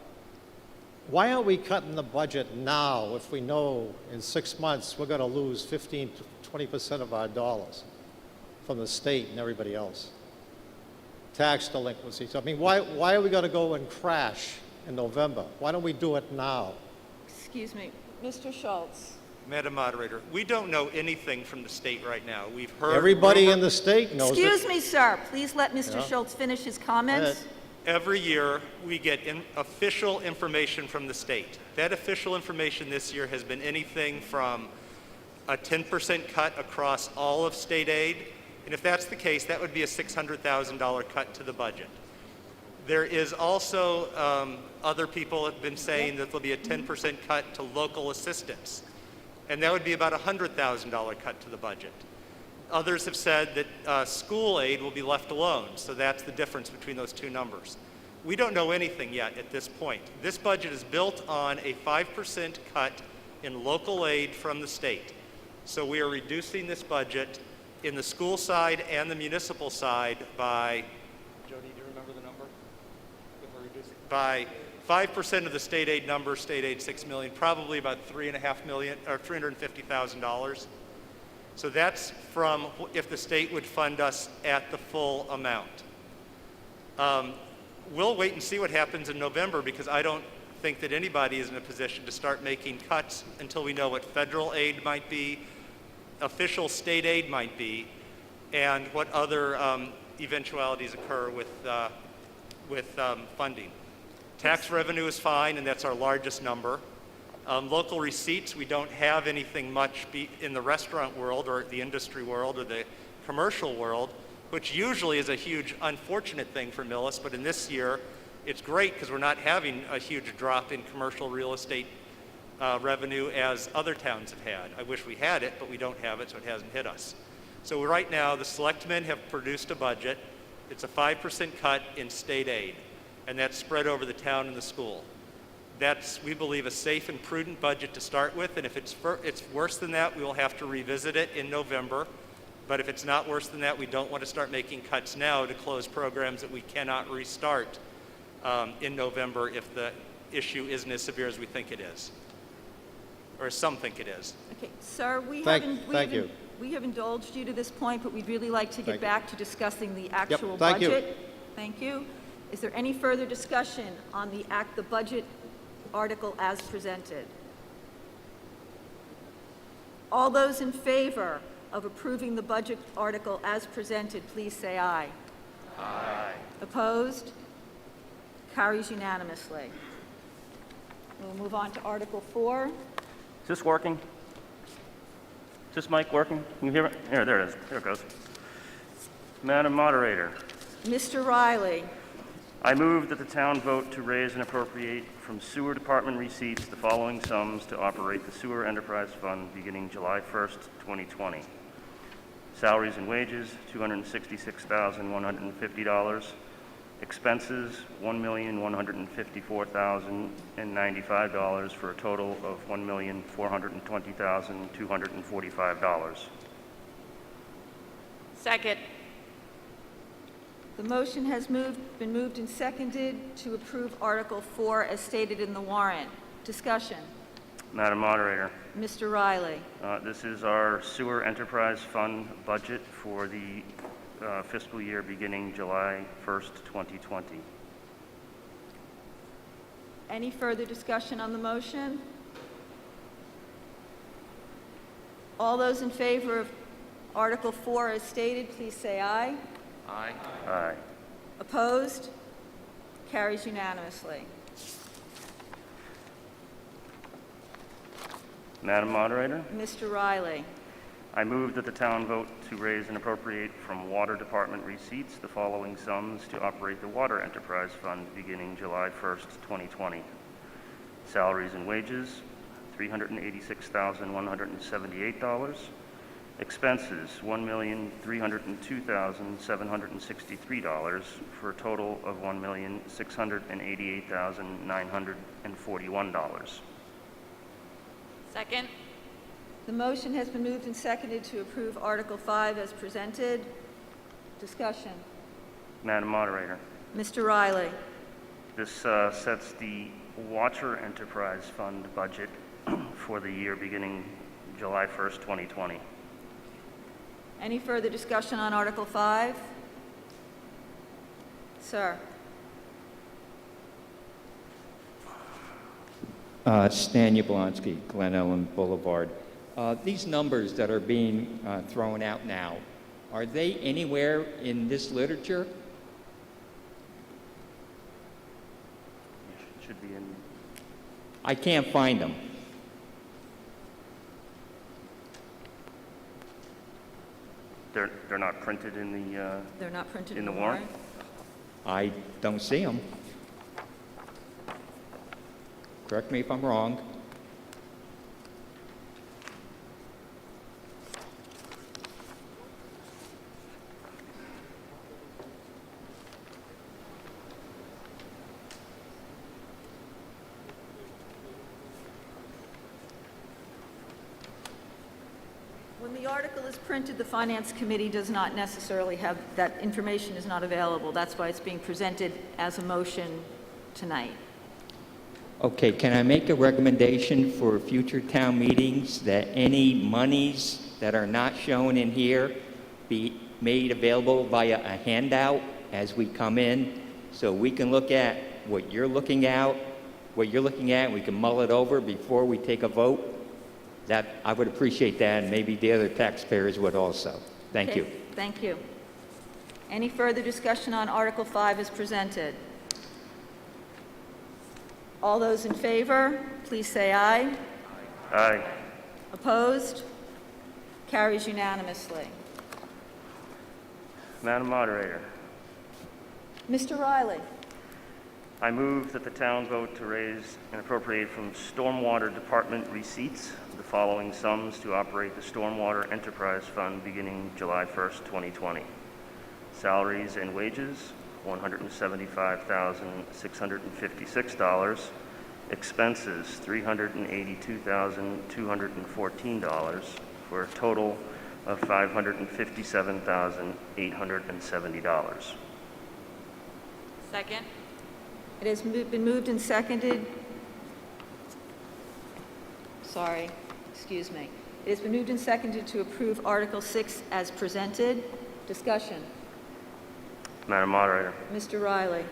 why aren't we cutting the budget now if we know in 6 months we're going to lose 15 to 20% of our dollars from the state and everybody else? Tax delinquencies. I mean, why are we going to go and crash in November? Why don't we do it now? Excuse me, Mr. Schultz. Madam Moderator, we don't know anything from the state right now. We've heard Everybody rumor- in the state knows it. Excuse me, sir. Please let Mr. Yeah. Schultz finish his comments. Every year, we get official information from the state. That official information this year has been anything from a 10% cut across all of state aid, and if that's the case, that would be a $600,000 cut to the budget. There is also, other people have been saying that there'll be a 10% cut to local assistance, and that would be about a $100,000 cut to the budget. Others have said that school aid will be left alone, so that's the difference between those two numbers. We don't know anything yet at this point. This budget is built on a 5% cut in local aid from the state. So we are reducing this budget in the school side and the municipal side by, Jody, do you remember the number that we're reducing? By 5% of the state aid number, state aid 6 million, probably about $3.5 million or $350,000. So that's from if the state would fund us at the full amount. We'll wait and see what happens in November because I don't think that anybody is in a position to start making cuts until we know what federal aid might be, official state aid might be, and what other eventualities occur with funding. Tax revenue is fine, and that's our largest number. Local receipts, we don't have anything much in the restaurant world or the industry world or the commercial world, which usually is a huge unfortunate thing for Millis, but in this year, it's great because we're not having a huge drop in commercial real estate revenue as other towns have had. I wish we had it, but we don't have it, so it hasn't hit us. So right now, the selectmen have produced a budget. It's a 5% cut in state aid, and that's spread over the town and the school. That's, we believe, a safe and prudent budget to start with, and if it's worse than that, we will have to revisit it in November. But if it's not worse than that, we don't want to start making cuts now to close programs that we cannot restart in November if the issue isn't as severe as we think it is, or as some think it is. Okay, sir, Thank you. we have indulged you to this point, but we'd really like to get Thank you. back to discussing the actual thank you. budget. Thank you. Is there any further discussion on the budget article as presented? All those in favor of approving the budget article as presented, please say aye. Aye. Opposed? Carries unanimously. We'll move on to Article 4. Is this working? Is this mic working? Can you hear it? There it is. There it goes. Madam Moderator, Mr. Riley, I move that the town vote to raise and appropriate from sewer department receipts the following sums to operate the sewer enterprise fund beginning July 1st, 2020. Salaries and wages, $266,150. Expenses, $1,154,095 for a total of $1,420,245. Second. the motion has been moved and seconded to approve Article 4 as stated in the warrant. Discussion. Madam Moderator, Mr. Riley. this is our sewer enterprise fund budget for the fiscal year beginning July 1st, 2020. Any further discussion on the motion? All those in favor of Article 4 as stated, please say aye. Aye. Aye. Opposed? Carries unanimously. Madam Moderator, Mr. Riley. I move that the town vote to raise and appropriate from Water Department receipts the following sums to operate the Water Enterprise Fund beginning July 1st, 2020. Salaries and wages, $386,178. Expenses, $1,302,763 for a total of $1,688,941. Second. The motion has been moved and seconded to approve Article 5 as presented. Discussion. Madam Moderator, Mr. Riley. this sets the Water Enterprise Fund budget for the year beginning July 1st, 2020. Any further discussion on Article 5? Sir. Stan Yablonsky, Glen Ellen Boulevard. These numbers that are being thrown out now, are they anywhere in this literature? Should be in. I can't find them. They're not printed in the They're not printed in in the the warrant? I don't see them. Correct me if I'm wrong. When the article is printed, the Finance Committee does not necessarily have, that information is not available. That's why it's being presented as a motion tonight. Okay, can I make a recommendation for future town meetings that any monies that are not shown in here be made available via a handout as we come in, so we can look at what you're looking at, and we can mull it over before we take a vote? That, I would appreciate that, and maybe the other taxpayers would also. Thank you. Okay, thank you. Any further discussion on Article 5 as presented? All those in favor, please say aye. Aye. Opposed? Carries unanimously. Madam Moderator, Mr. Riley. I move that the town vote to raise and appropriate from Stormwater Department receipts the following sums to operate the Stormwater Enterprise Fund beginning July 1st, 2020. Salaries and wages, $175,656. Expenses, $382,214 for a total of $557,870. Second. It has been moved and seconded. Sorry, excuse me. It has been moved and seconded to approve Article 6 as presented. Discussion. Madam Moderator, Mr. Riley.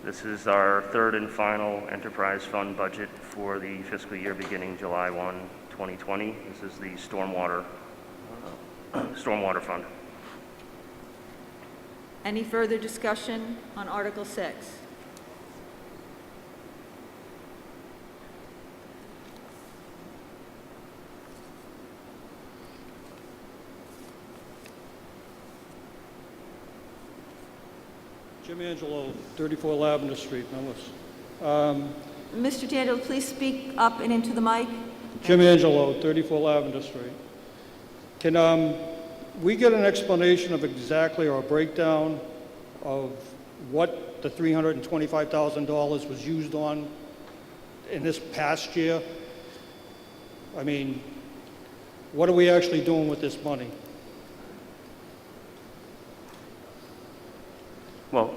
this is our third and final enterprise fund budget for the fiscal year beginning July 1, 2020. This is the stormwater fund. Any further discussion on Article 6? Jim Angelo, 34 Lavender Street, Millis. Mr. Daniel, please speak up and into the mic. Jim Angelo, 34 Lavender Street. Can we get an explanation of exactly or a breakdown of what the $325,000 was used on in this past year? I mean, what are we actually doing with this money? Well,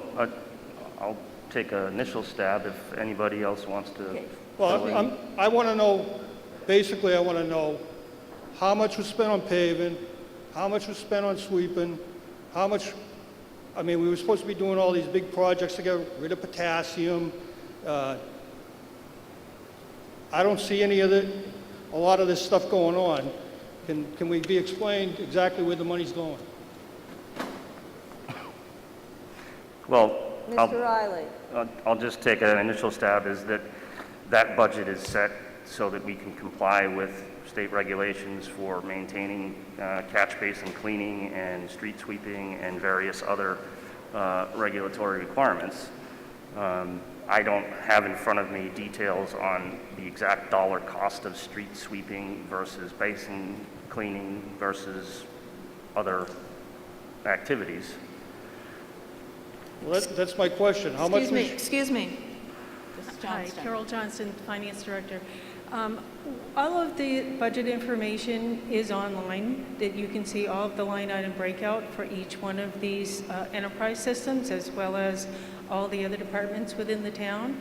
I'll take an initial stab if anybody else wants to. Well, I want to know, basically I want to know how much was spent on paving, how much was spent on sweeping, how much, I mean, we were supposed to be doing all these big projects to get rid of potassium. I don't see any of it, a lot of this stuff going on. Can we be explained exactly where the money's going? Well, Mr. Riley. I'll just take an initial stab, is that that budget is set so that we can comply with state regulations for maintaining catch basin cleaning and street sweeping and various other regulatory requirements. I don't have in front of me details on the exact dollar cost of street sweeping versus basin cleaning versus other activities. Well, that's my question. How much? Excuse me. Mrs. Hi, Johnston. Carol Johnson, Finance Director. All of the budget information is online, that you can see all of the line item breakout for each one of these enterprise systems, as well as all the other departments within the town.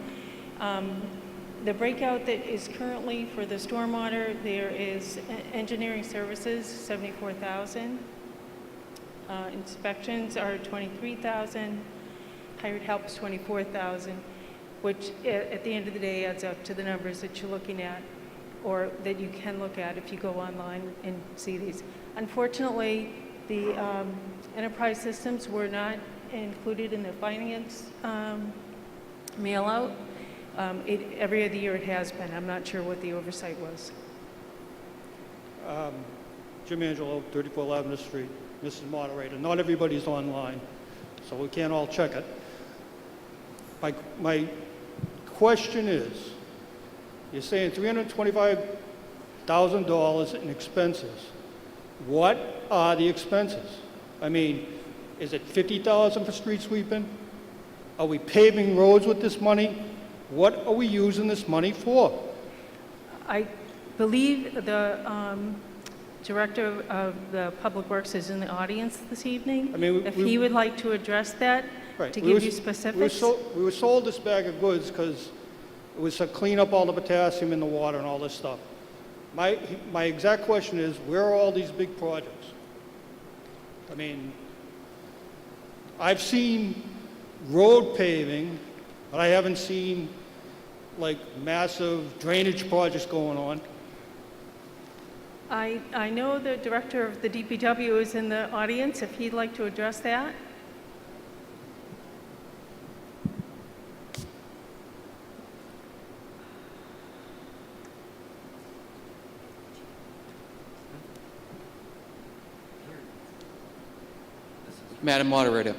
The breakout that is currently for the stormwater, there is engineering services, $74,000. Inspections are $23,000. Hired help is $24,000, which at the end of the day adds up to the numbers that you're looking at, or that you can look at if you go online and see these. Unfortunately, the enterprise systems were not included in the finance mail out. Every other year it has been. I'm not sure what the oversight was. Jim Angelo, 34 Lavender Street. Mrs. Moderator, not everybody's online, so we can't all check it. My question is, you're saying $325,000 in expenses. What are the expenses? I mean, is it $50,000 for street sweeping? Are we paving roads with this money? What are we using this money for? I believe the Director of the Public Works is in the audience this evening. I mean, if he would like to address that, Right. to give you specifics. We were sold this bag of goods because it was to clean up all the potassium in the water and all this stuff. My exact question is, where are all these big projects? I mean, I've seen road paving, but I haven't seen like massive drainage projects going on. I know the Director of the DPW is in the audience, if he'd like to address that. Madam Moderator,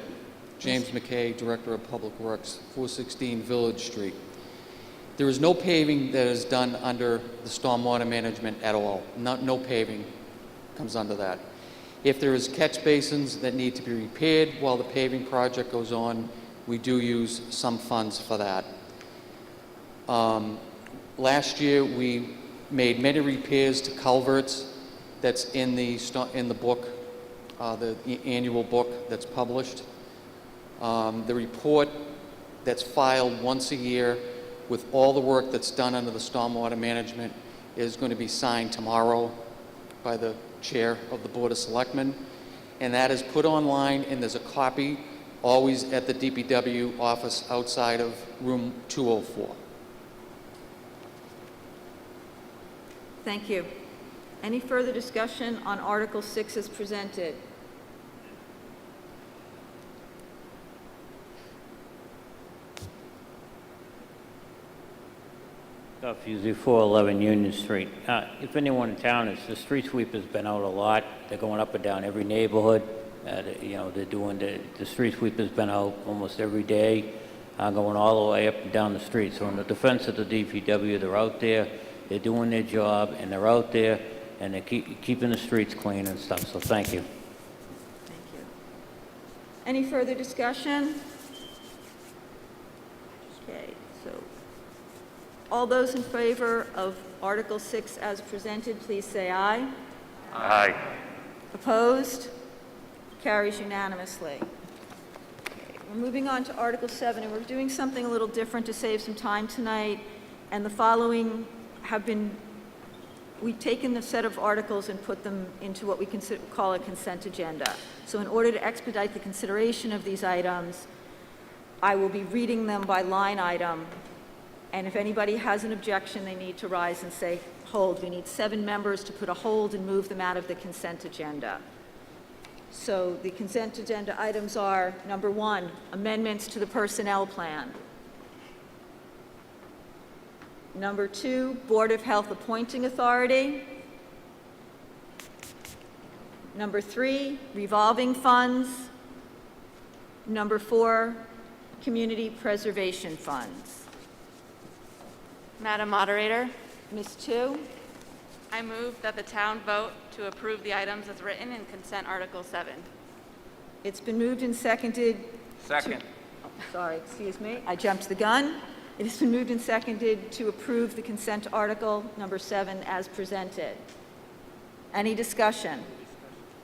James McKay, Director of Public Works, 416 Village Street. There is no paving that is done under the stormwater management at all. No paving comes under that. If there is catch basins that need to be repaired while the paving project goes on, we do use some funds for that. Last year, we made many repairs to culverts that's in the book, the annual book that's published. The report that's filed once a year with all the work that's done under the stormwater management is going to be signed tomorrow by the Chair of the Board of Selectmen, and that is put online, and there's a copy always at the DPW office outside of room 204. Thank you. Any further discussion on Article 6 as presented? Usually 411 Union Street. If anyone in town is, the street sweeper's been out a lot. They're going up and down every neighborhood. They're doing, the street sweeper's been out almost every day, going all the way up and down the street. So in the defense of the DPW, they're out there, they're doing their job, and they're out there, and they're keeping the streets clean and stuff. So thank you. Thank you. Any further discussion? Okay, so all those in favor of Article 6 as presented, please say aye. Aye. Opposed? Carries unanimously. Okay, we're moving on to Article 7, and we're doing something a little different to save some time tonight. And the following have been, we've taken the set of articles and put them into what we call a consent agenda. So in order to expedite the consideration of these items, I will be reading them by line item. And if anybody has an objection, they need to rise and say, hold. We need 7 members to put a hold and move them out of the consent agenda. So the consent agenda items are, number 1, amendments to the personnel plan. Number 2, Board of Health appointing authority. Number 3, revolving funds. Number 4, community preservation funds. Madam Moderator, Ms. Tu, I move that the town vote to approve the items as written in consent Article 7. it's been moved and seconded. Second. Sorry, excuse me, I jumped the gun. It has been moved and seconded to approve the consent article number 7 as presented. Any discussion?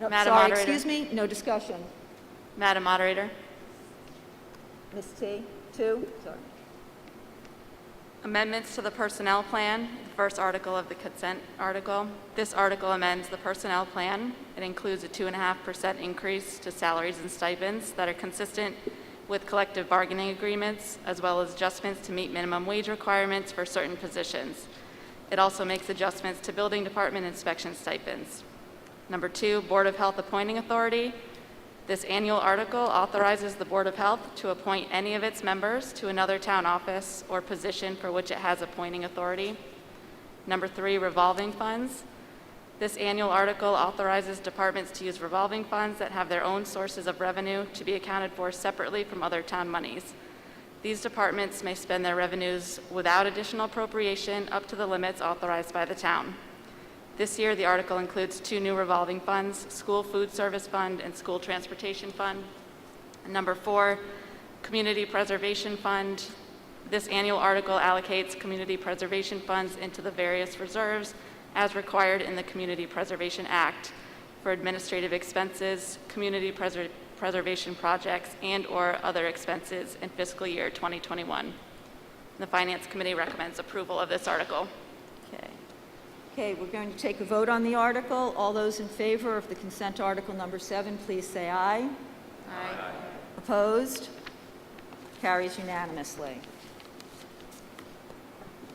No, Madam sorry, Moderator. excuse me, no discussion. Madam Moderator, Ms. Tu, sorry. amendments to the personnel plan, the first article of the consent article. This article amends the personnel plan. It includes a 2.5% increase to salaries and stipends that are consistent with collective bargaining agreements, as well as adjustments to meet minimum wage requirements for certain positions. It also makes adjustments to building department inspection stipends. Number 2, Board of Health appointing authority. This annual article authorizes the Board of Health to appoint any of its members to another town office or position for which it has appointing authority. Number 3, revolving funds. This annual article authorizes departments to use revolving funds that have their own sources of revenue to be accounted for separately from other town monies. These departments may spend their revenues without additional appropriation up to the limits authorized by the town. This year, the article includes 2 new revolving funds, School Food Service Fund and School Transportation Fund. And number 4, Community Preservation Fund. This annual article allocates community preservation funds into the various reserves as required in the Community Preservation Act for administrative expenses, community preservation projects, and/or other expenses in fiscal year 2021. The Finance Committee recommends approval of this article. Okay, we're going to take a vote on the article. All those in favor of the consent article number 7, please say aye. Aye. Opposed? Carries unanimously.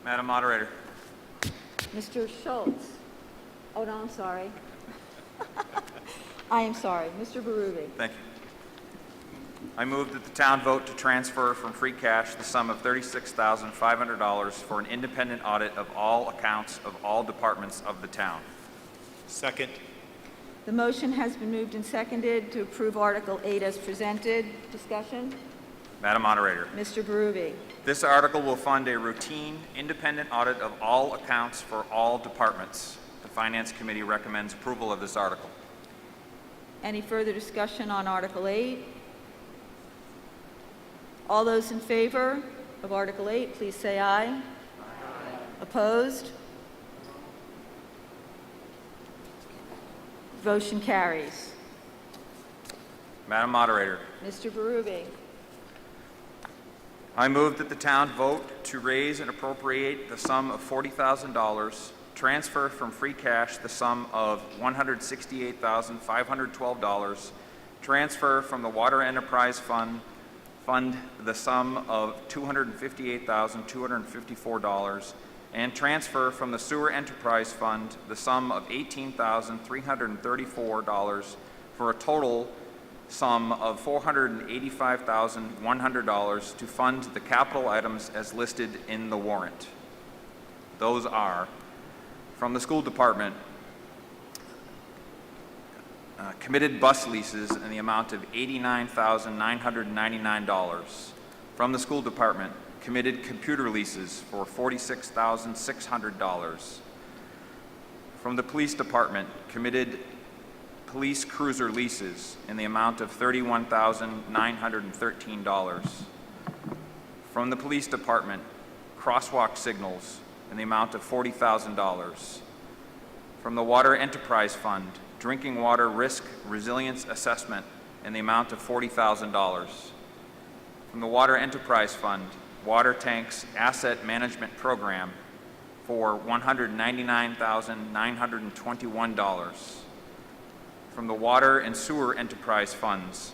Madam Moderator. Mr. Schultz. Oh, no, I'm sorry. I am sorry. Mr. Berube. Thank you. I move that the town vote to transfer from free cash the sum of $36,500 for an independent audit of all accounts of all departments of the town. Second. The motion has been moved and seconded to approve Article 8 as presented. Discussion? Madam Moderator. Mr. Berube. This article will fund a routine, independent audit of all accounts for all departments. The Finance Committee recommends approval of this article. Any further discussion on Article 8? All those in favor of Article 8, please say aye. Aye. Opposed? Motion carries. Madam Moderator. Mr. Berube. I move that the town vote to raise and appropriate the sum of $40,000 transfer from free cash the sum of $168,512, transfer from the Water Enterprise Fund the sum of $258,254, and transfer from the Sewer Enterprise Fund the sum of $18,334 for a total sum of $485,100 to fund the capital items as listed in the warrant. Those are, from the school department, committed bus leases in the amount of $89,999. From the school department, committed computer leases for $46,600. From the police department, committed police cruiser leases in the amount of $31,913. From the police department, crosswalk signals in the amount of $40,000. From the Water Enterprise Fund, drinking water risk resilience assessment in the amount of $40,000. From the Water Enterprise Fund, water tanks asset management program for $199,921. From the Water and Sewer Enterprise Funds,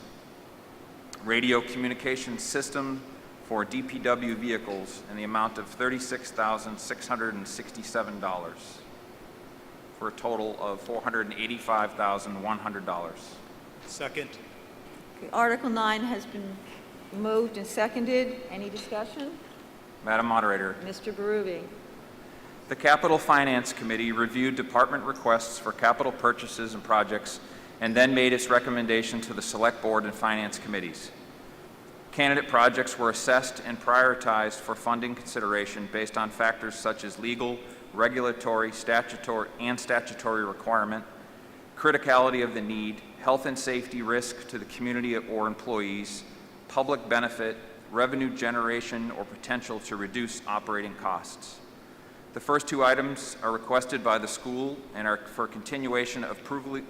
radio communication system for DPW vehicles in the amount of $36,667 for a total of $485,100. Second. Okay, Article 9 has been moved and seconded. Any discussion? Madam Moderator, Mr. Berube. the Capital Finance Committee reviewed department requests for capital purchases and projects and then made its recommendation to the Select Board and Finance Committees. Candidate projects were assessed and prioritized for funding consideration based on factors such as legal, regulatory, statutory requirement, criticality of the need, health and safety risk to the community or employees, public benefit, revenue generation, or potential to reduce operating costs. The first two items are requested by the school and are for continuation of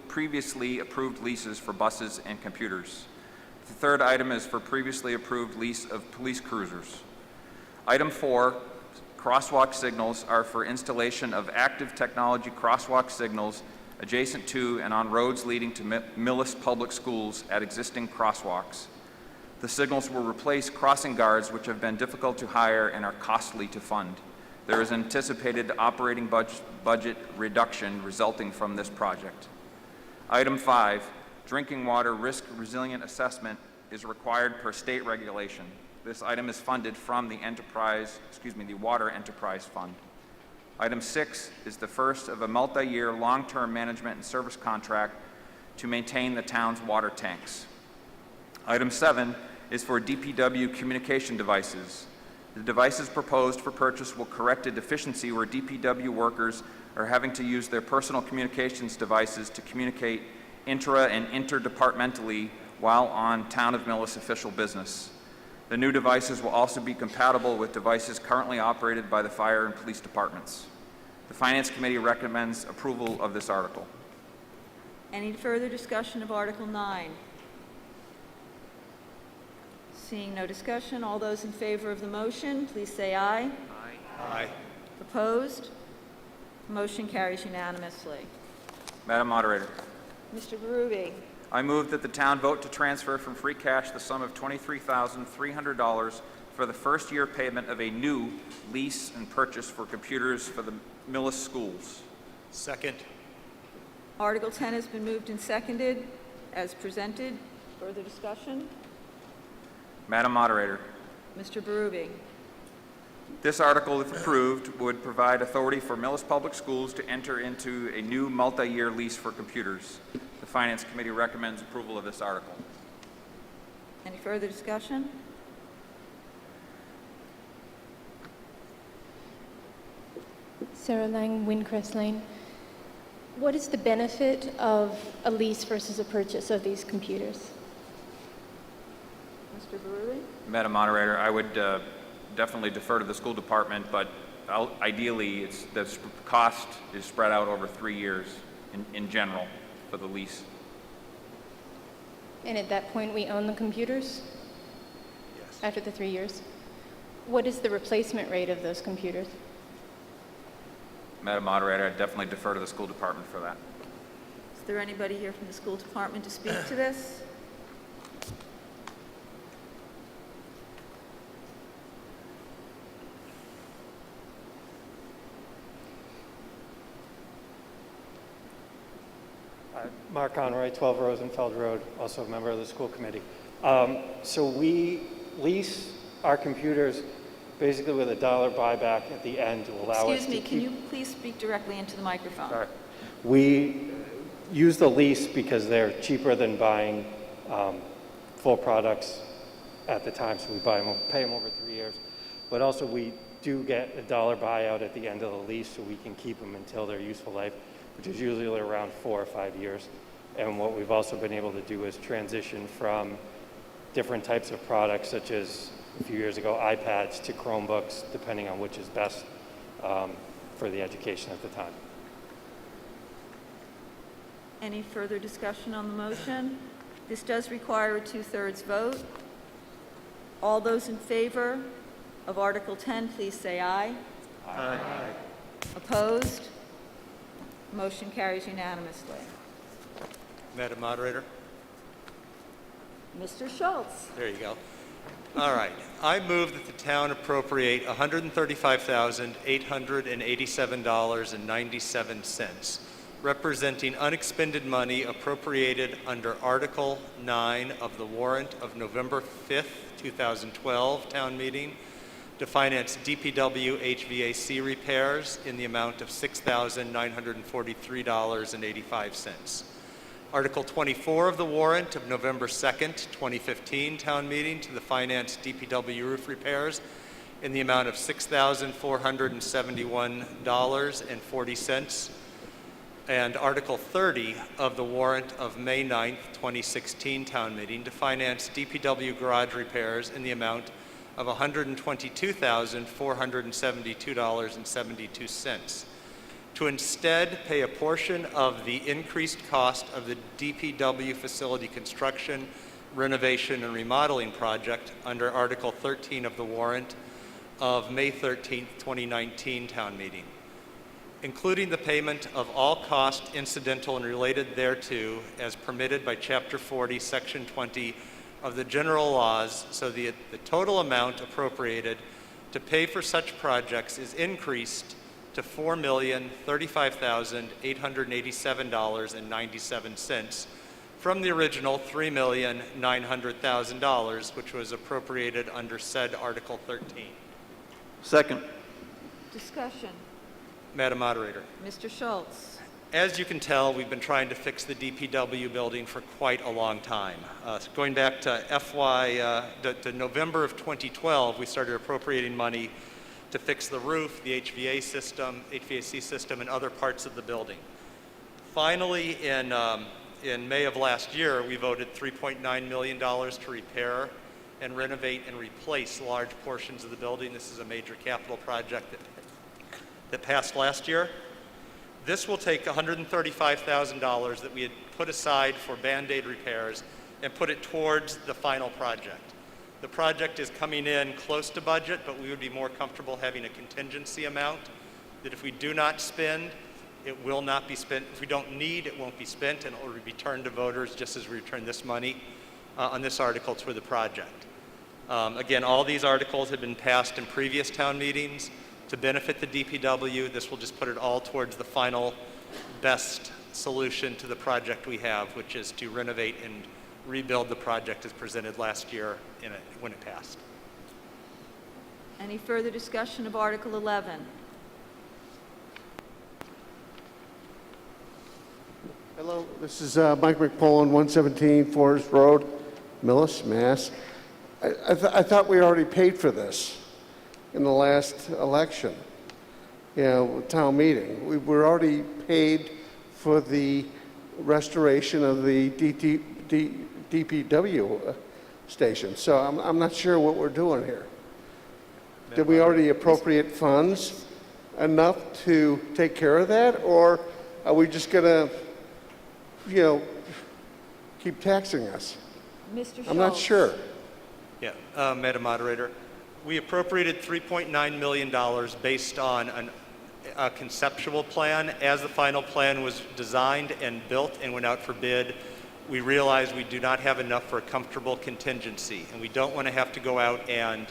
previously approved leases for buses and computers. The third item is for previously approved lease of police cruisers. Item 4, crosswalk signals, are for installation of active technology crosswalk signals adjacent to and on roads leading to Millis Public Schools at existing crosswalks. The signals will replace crossing guards which have been difficult to hire and are costly to fund. There is anticipated operating budget reduction resulting from this project. Item 5, drinking water risk resilient assessment is required per state regulation. This item is funded from the Water Enterprise Fund. Item 6 is the first of a multi-year long-term management and service contract to maintain the town's water tanks. Item 7 is for DPW communication devices. The devices proposed for purchase will correct a deficiency where DPW workers are having to use their personal communications devices to communicate intra and interdepartmentally while on Town of Millis official business. The new devices will also be compatible with devices currently operated by the fire and police departments. The Finance Committee recommends approval of this article. Any further discussion of Article 9? Seeing no discussion, all those in favor of the motion, please say aye. Aye. Aye. Opposed? Motion carries unanimously. Madam Moderator, Mr. Berube. I move that the town vote to transfer from free cash the sum of $23,300 for the first year payment of a new lease and purchase for computers for the Millis schools. Second. Article 10 has been moved and seconded as presented. Further discussion? Madam Moderator, Mr. Berube. this article, if approved, would provide authority for Millis Public Schools to enter into a new multi-year lease for computers. The Finance Committee recommends approval of this article. Any further discussion? Sarah Lang, Windcrest Lane. What is the benefit of a lease versus a purchase of these computers? Mr. Berube? Madam Moderator, I would definitely defer to the school department, but ideally, the cost is spread out over 3 years in general for the lease. And at that point, we own the computers? Yes. After the 3 years? What is the replacement rate of those computers? Madam Moderator, I'd definitely defer to the school department for that. Is there anybody here from the school department to speak to this? Mark Conroy, 12 Rosenfeld Road, also a member of the school committee. So we lease our computers basically with $1 buyback at the end to allow us Excuse to me, keep... can you please speak directly into the microphone? Sorry. We use the lease because they're cheaper than buying full products at the time, so we pay them over 3 years. But also we do get $1 buyout at the end of the lease, so we can keep them until their useful life, which is usually around 4 or 5 years. And what we've also been able to do is transition from different types of products, such as a few years ago, iPads to Chromebooks, depending on which is best for the education at the time. Any further discussion on the motion? This does require a 2/3 vote. All those in favor of Article 10, please say aye. Aye. Opposed? Motion carries unanimously. Madam Moderator? Mr. Schultz. There you go. All right. I move that the town appropriate $135,887.97, representing unexpended money appropriated under Article 9 of the warrant of November 5th, 2012 town meeting to finance DPW HVAC repairs in the amount of $6,943.85. Article 24 of the warrant of November 2nd, 2015 town meeting to the finance DPW roof repairs in the amount of $6,471.40. And Article 30 of the warrant of May 9th, 2016 town meeting to finance DPW garage repairs in the amount of $122,472.72. To instead pay a portion of the increased cost of the DPW facility construction, renovation, and remodeling project under Article 13 of the warrant of May 13th, 2019 town meeting, including the payment of all cost incidental and related thereto as permitted by Chapter 40, Section 20 of the general laws, so the total amount appropriated to pay for such projects is increased to $4,035,887.97 from the original $3,900,000, which was appropriated under said Article 13. Second. Discussion. Madam Moderator. Mr. Schultz. As you can tell, we've been trying to fix the DPW building for quite a long time. Going back to to November of 2012, we started appropriating money to fix the roof, the HVAC system, and other parts of the building. Finally, in May of last year, we voted $3.9 million to repair and renovate and replace large portions of the building. This is a major capital project that passed last year. This will take $135,000 that we had put aside for Band-Aid repairs and put it towards the final project. The project is coming in close to budget, but we would be more comfortable having a contingency amount that if we do not spend, it will not be spent. If we don't need, it won't be spent, and it will be returned to voters just as we return this money on this article to the project. Again, all these articles have been passed in previous town meetings to benefit the DPW. This will just put it all towards the final best solution to the project we have, which is to renovate and rebuild the project as presented last year when it passed. Any further discussion of Article 11? Hello, this is Mike McPolin, 117 Forest Road, Millis, Mass. I thought we already paid for this in the last election, town meeting. We were already paid for the restoration of the DPW station. So I'm not sure what we're doing here. Did we already appropriate funds enough to take care of that, or are we just gonna, keep taxing us? Mr. Schultz. I'm not sure. Yeah, Madam Moderator, we appropriated $3.9 million based on a conceptual plan. As the final plan was designed and built and went out for bid, we realized we do not have enough for a comfortable contingency, and we don't want to have to go out and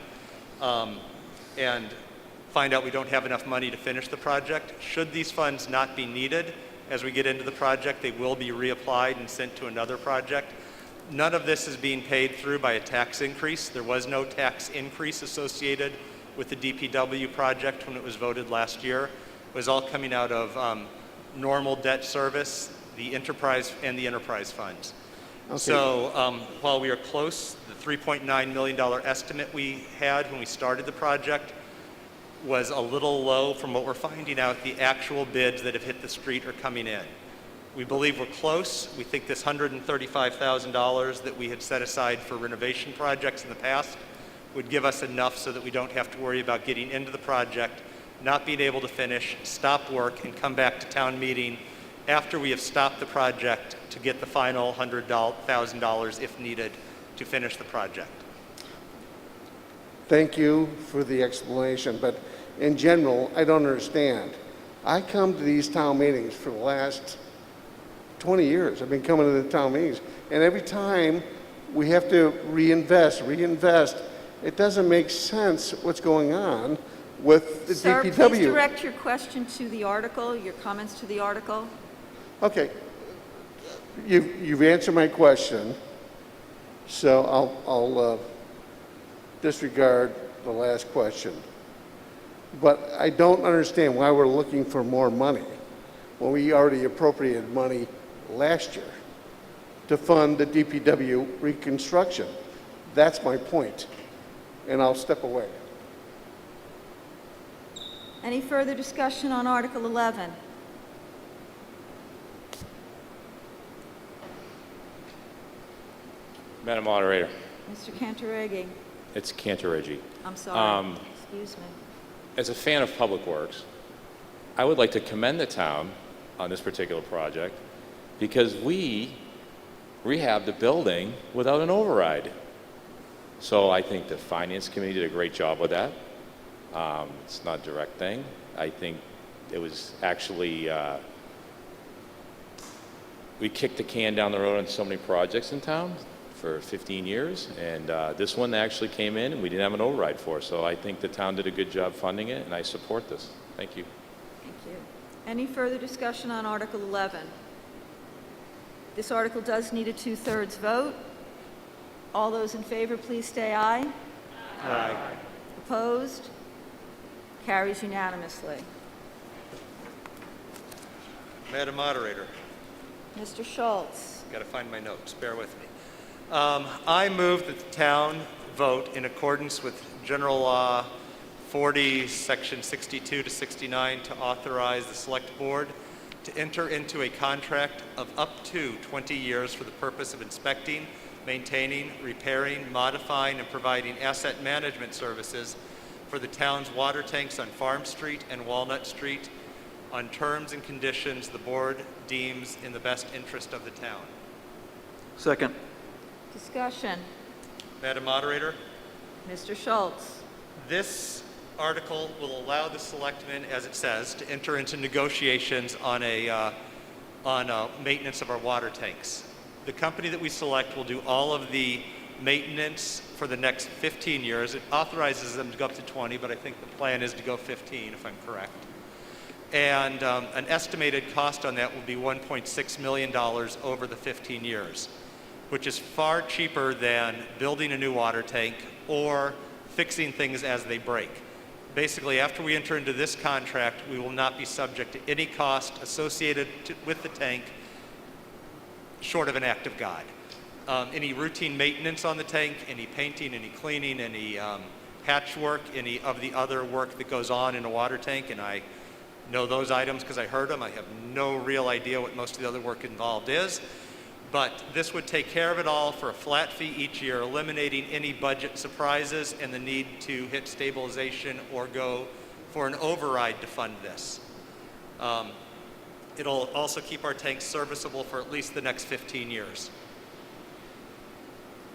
find out we don't have enough money to finish the project. Should these funds not be needed as we get into the project, they will be reapplied and sent to another project. None of this is being paid through by a tax increase. There was no tax increase associated with the DPW project when it was voted last year. It was all coming out of normal debt service, the enterprise funds. Okay. So while we are close, the $3.9 million estimate we had when we started the project was a little low from what we're finding out. The actual bids that have hit the street are coming in. We believe we're close. We think this $135,000 that we had set aside for renovation projects in the past would give us enough so that we don't have to worry about getting into the project, not being able to finish, stop work, and come back to town meeting after we have stopped the project to get the final $100,000 if needed to finish the project. Thank you for the explanation, but in general, I don't understand. I come to these town meetings for the last 20 years. I've been coming to the town meetings, and every time we have to reinvest. It doesn't make sense what's going on with the Sir, DPW. please direct your question to the article, your comments to the article. Okay, you've answered my question, so I'll disregard the last question. But I don't understand why we're looking for more money when we already appropriated money last year to fund the DPW reconstruction. That's my point, and I'll step away. Any further discussion on Article 11? Madam Moderator, Mr. Cantoraghi, it's Cantoreggi. I'm sorry. Excuse me. As a fan of Public Works, I would like to commend the town on this particular project because we rehabbed the building without an override. So I think the Finance Committee did a great job with that. It's not a direct thing. I think it was actually, we kicked the can down the road on so many projects in town for 15 years, and this one actually came in and we didn't have an override for. So I think the town did a good job funding it, and I support this. Thank you. Thank you. Any further discussion on Article 11? This article does need a 2/3 vote. All those in favor, please say aye. Aye. Opposed? Carries unanimously. Madam Moderator, Mr. Schultz. got to find my notes, bear with me. I move that the town vote in accordance with General Law 40, Section 62 to 69 to authorize the Select Board to enter into a contract of up to 20 years for the purpose of inspecting, maintaining, repairing, modifying, and providing asset management services for the town's water tanks on Farm Street and Walnut Street on terms and conditions the board deems in the best interest of the town. Second. Discussion. Madam Moderator, Mr. Schultz. this article will allow the selectmen, as it says, to enter into negotiations on maintenance of our water tanks. The company that we select will do all of the maintenance for the next 15 years. It authorizes them to go up to 20, but I think the plan is to go 15, if I'm correct. And an estimated cost on that will be $1.6 million over the 15 years, which is far cheaper than building a new water tank or fixing things as they break. Basically, after we enter into this contract, we will not be subject to any cost associated with the tank short of an act of God. Any routine maintenance on the tank, any painting, any cleaning, any patchwork, any of the other work that goes on in a water tank, and I know those items because I heard them. I have no real idea what most of the other work involved is. But this would take care of it all for a flat fee each year, eliminating any budget surprises and the need to hit stabilization or go for an override to fund this. It'll also keep our tanks serviceable for at least the next 15 years.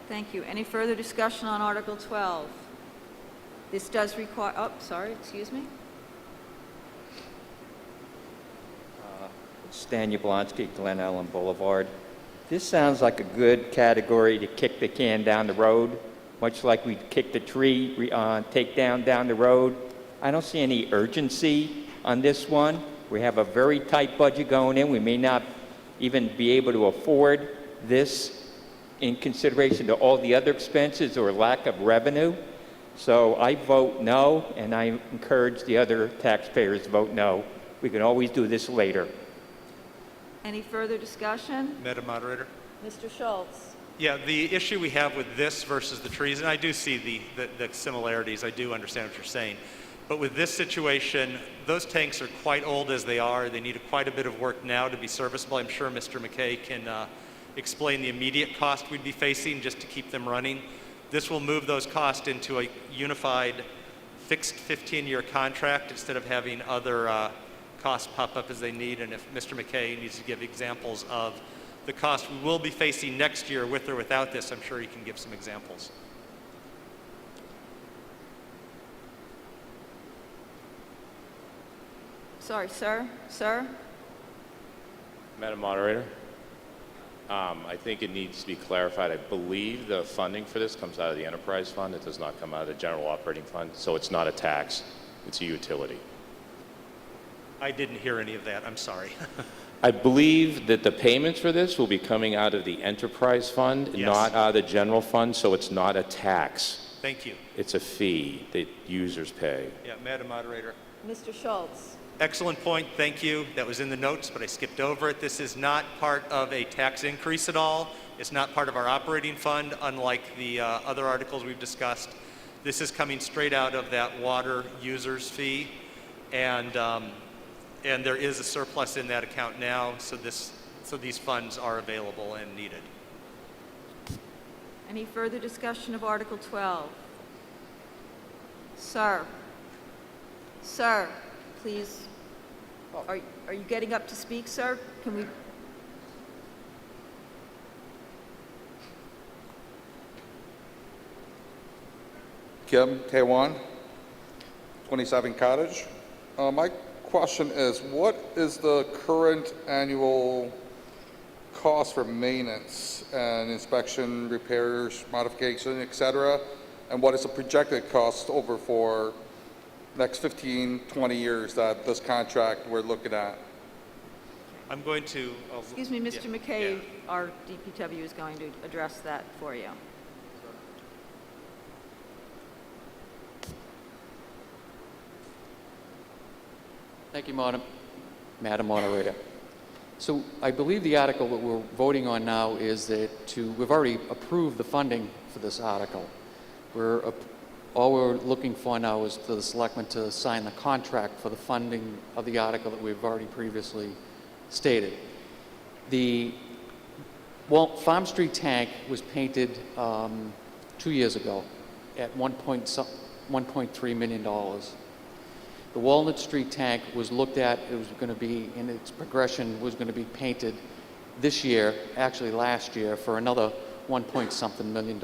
Thank you. Any further discussion on Article 12? This does require, excuse me. Stan Yablonsky, Glen Ellen Boulevard. This sounds like a good category to kick the can down the road, much like we kicked the tree takedown down the road. I don't see any urgency on this one. We have a very tight budget going in. We may not even be able to afford this in consideration to all the other expenses or lack of revenue. So I vote no, and I encourage the other taxpayers to vote no. We can always do this later. Any further discussion? Madam Moderator? Mr. Schultz? Yeah, the issue we have with this versus the trees, and I do see the similarities, I do understand what you're saying, but with this situation, those tanks are quite old as they are. They need quite a bit of work now to be serviceable. I'm sure Mr. McKay can explain the immediate cost we'd be facing just to keep them running. This will move those costs into a unified, fixed 15-year contract instead of having other costs pop up as they need. And if Mr. McKay needs to give examples of the cost we will be facing next year with or without this, I'm sure he can give some examples. Sorry, sir? Sir? Madam Moderator, I think it needs to be clarified. I believe the funding for this comes out of the enterprise fund. It does not come out of the general operating fund, so it's not a tax. It's a utility. I didn't hear any of that. I'm sorry. I believe that the payments for this will be coming out of the enterprise fund, Yes. not out of the general fund, so it's not a tax. Thank you. It's a fee that users pay. Yeah, Madam Moderator. Mr. Schultz? Excellent point, thank you. That was in the notes, but I skipped over it. This is not part of a tax increase at all. It's not part of our operating fund, unlike the other articles we've discussed. This is coming straight out of that water users fee, and there is a surplus in that account now, so these funds are available and needed. Any further discussion of Article 12? Sir? Sir, please. Are you getting up to speak, sir? Can we? Kim Taiwan, 27 Cottage. My question is, what is the current annual cost for maintenance and inspection, repairs, modification, et cetera? And what is the projected cost over for next 15, 20 years that this contract we're looking at? I'm going to... Excuse me, Mr. McKay, our DPW is going to address that for you. Thank you, Madam Moderator. So I believe the article that we're voting on now is that we've already approved the funding for this article. All we're looking for now is for the selectmen to sign the contract for the funding of the article that we've already previously stated. The Farm Street tank was painted 2 years ago at $1.3 million. The Walnut Street tank was looked at, it was going to be, in its progression, was going to be painted this year, actually last year, for another $1.something million.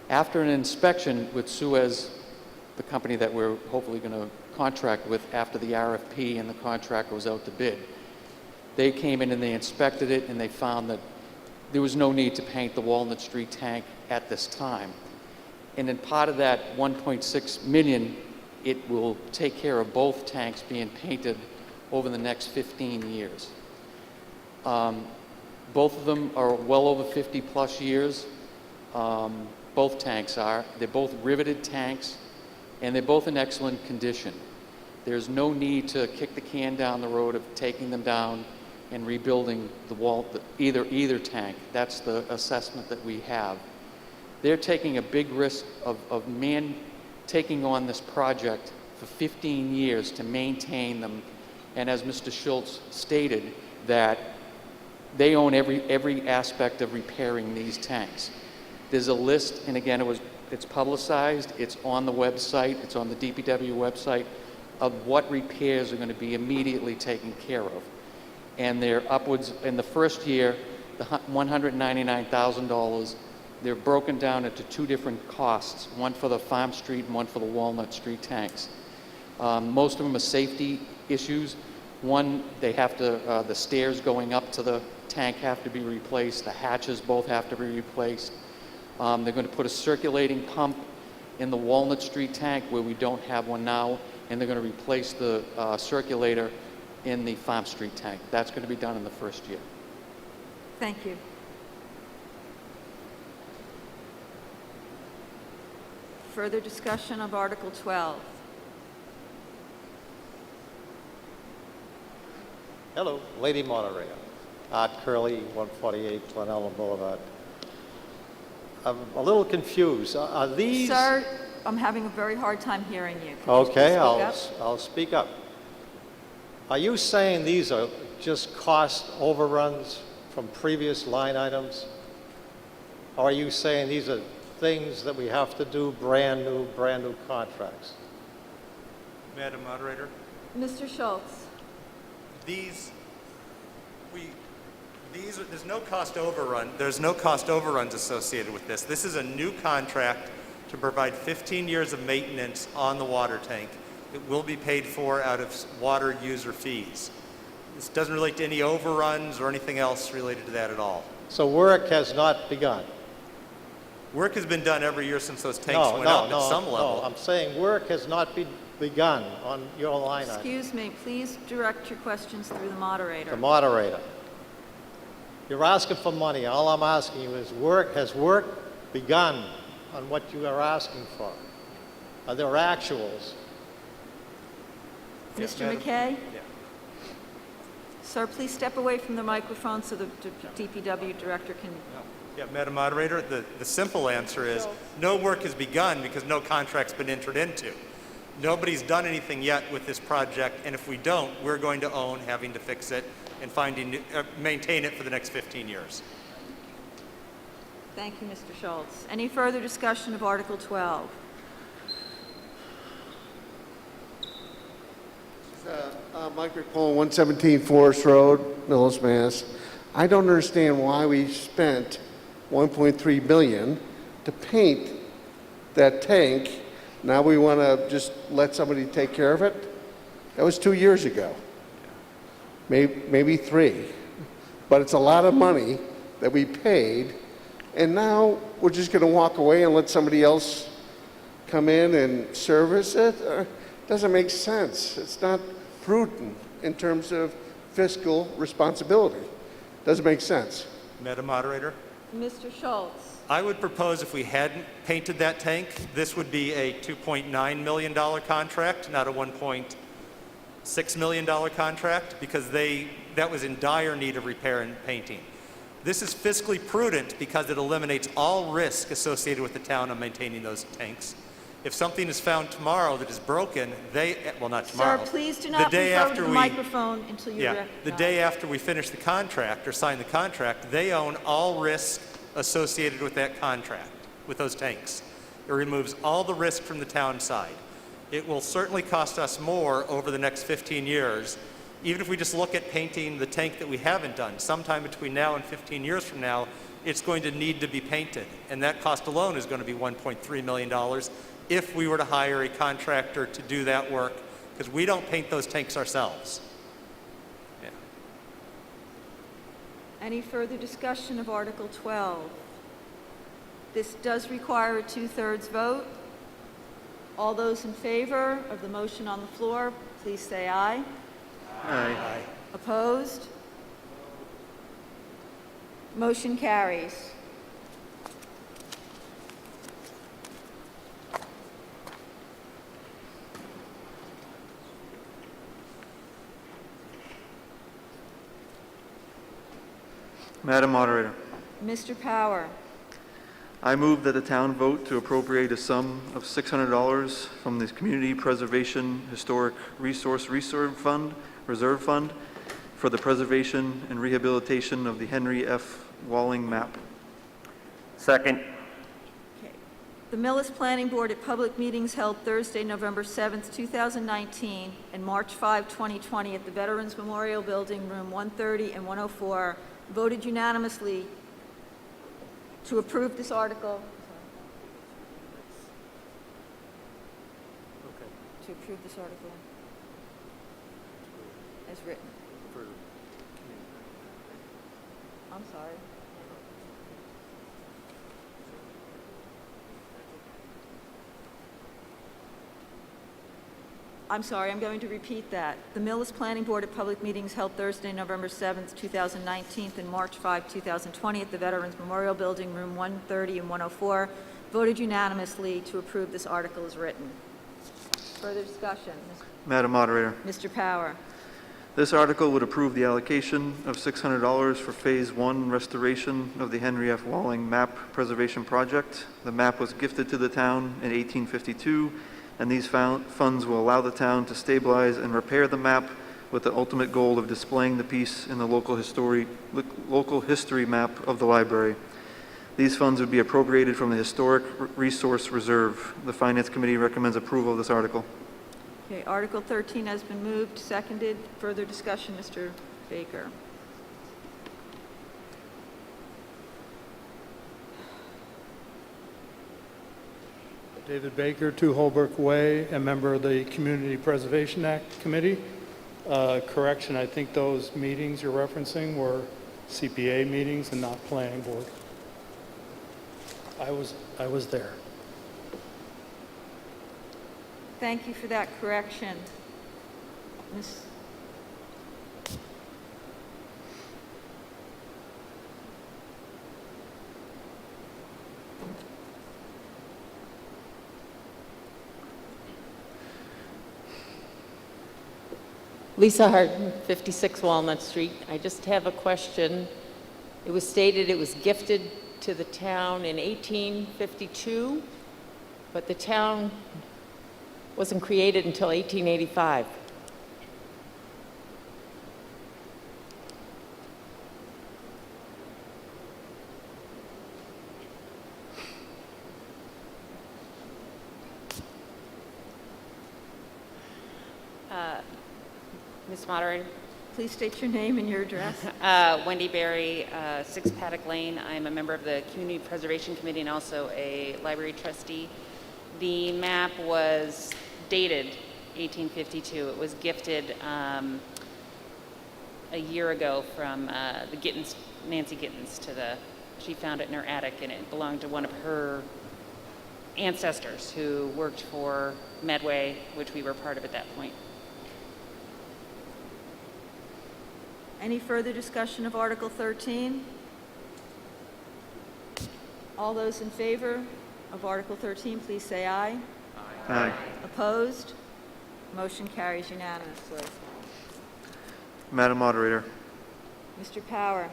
After an inspection with Suez, the company that we're hopefully going to contract with after the RFP and the contract goes out to bid, they came in and they inspected it and they found that there was no need to paint the Walnut Street tank at this time. And in part of that 1.6 million, it will take care of both tanks being painted over the next 15 years. Both of them are well over 50 plus years. Both tanks are. They're both riveted tanks, and they're both in excellent condition. There's no need to kick the can down the road of taking them down and rebuilding either tank. That's the assessment that we have. They're taking a big risk of taking on this project for 15 years to maintain them, and as Mr. Schultz stated, that they own every aspect of repairing these tanks. There's a list, and again, it's publicized, it's on the website, it's on the DPW website, of what repairs are going to be immediately taken care of. And they're upwards, in the first year, the $199,000, they're broken down into two different costs, one for the Farm Street and one for the Walnut Street tanks. Most of them are safety issues. One, they have to, the stairs going up to the tank have to be replaced, the hatches both have to be replaced. They're going to put a circulating pump in the Walnut Street tank where we don't have one now, and they're going to replace the circulator in the Farm Street tank. That's going to be done in the first year. Thank you. Further discussion of Article 12. Hello, Lady Moderator. Art Curley, 148 Glen Ellen Boulevard. I'm a little confused. Are these... Sir, I'm having a very hard time hearing you. Could you Okay, please speak up? I'll speak up. Are you saying these are just cost overruns from previous line items? Or are you saying these are things that we have to do brand new contracts? Madam Moderator, Mr. Schultz. There's no cost overrun. There's no cost overruns associated with this. This is a new contract to provide 15 years of maintenance on the water tank. It will be paid for out of water user fees. This doesn't relate to any overruns or anything else related to that at all. So work has not begun? Work has been done every year since those tanks went up at some level. No, I'm saying work has not begun on your line item. Excuse me, please direct your questions through the moderator. The moderator. You're asking for money. All I'm asking you is has work begun on what you are asking for? Are there actuals? Mr. McKay? Yeah. Sir, please step away from the microphone so the DPW director can... Yeah, Madam Moderator, the simple answer is no work has begun because no contract's been entered into. Nobody's done anything yet with this project, and if we don't, we're going to own having to fix it and maintain it for the next 15 years. Thank you, Mr. Schultz. Any further discussion of Article 12? Mike McPoland, 117 Forest Road, Millis, Mass. I don't understand why we spent $1.3 billion to paint that tank. Now we want to just let somebody take care of it? That was 2 years ago. Maybe 3. But it's a lot of money that we paid, and now we're just going to walk away and let somebody else come in and service it? Doesn't make sense. It's not prudent in terms of fiscal responsibility. Doesn't make sense. Madam Moderator? Mr. Schultz. I would propose if we hadn't painted that tank, this would be a $2.9 million contract, not a $1.6 million contract, because that was in dire need of repair and painting. This is fiscally prudent because it eliminates all risk associated with the town on maintaining those tanks. If something is found tomorrow that is broken, well, not tomorrow. Sir, please do not refer to the microphone until you recognize. The day after we finish the contract or sign the contract, they own all risk associated with that contract, with those tanks. It removes all the risk from the town side. It will certainly cost us more over the next 15 years, even if we just look at painting the tank that we haven't done. Sometime between now and 15 years from now, it's going to need to be painted, and that cost alone is going to be $1.3 million if we were to hire a contractor to do that work, because we don't paint those tanks ourselves. Yeah. Any further discussion of Article 12? This does require a 2/3 vote. All those in favor of the motion on the floor, please say aye. Aye. Opposed? Motion carries. Madam Moderator, Mr. Power. I move that the town vote to appropriate a sum of $600 from the Community Preservation Historic Resource Reserve Fund for the preservation and rehabilitation of the Henry F. Walling map. Second. The Millis Planning Board at public meetings held Thursday, November 7th, 2019, and March 5, 2020 at the Veterans Memorial Building, room 130 and 104, voted unanimously to approve this article. To approve this article. as written. I'm sorry. I'm sorry, I'm going to repeat that. The Millis Planning Board at public meetings held Thursday, November 7th, 2019, and March 5, 2020 at the Veterans Memorial Building, room 130 and 104, voted unanimously to approve this article as written. Further discussion? Madam Moderator, Mr. Power. this article would approve the allocation of $600 for Phase 1 restoration of the Henry F. Walling Map Preservation Project. The map was gifted to the town in 1852, and these funds will allow the town to stabilize and repair the map with the ultimate goal of displaying the piece in the local history map of the library. These funds would be appropriated from the Historic Resource Reserve. The Finance Committee recommends approval of this article. Okay, Article 13 has been moved, seconded. Further discussion, Mr. Baker. David Baker, 2 Holbrook Way, a member of the Community Preservation Act Committee. Correction, I think those meetings you're referencing were CPA meetings and not planning board. I was there. Thank you for that correction. Ms. Lisa Harden, 56 Walnut Street. I just have a question. It was stated it was gifted to the town in 1852, but the town wasn't created until 1885. Ms. Moderator. Please state your name and your address. Wendy Berry, 6 Paddock Lane. I'm a member of the Community Preservation Committee and also a library trustee. The map was dated 1852. It was gifted a year ago from the Gittins, Nancy Gittins, she found it in her attic, and it belonged to one of her ancestors who worked for Medway, which we were part of at that point. Any further discussion of Article 13? All those in favor of Article 13, please say aye. Aye. Opposed? Motion carries unanimously. Madam Moderator, Mr. Power.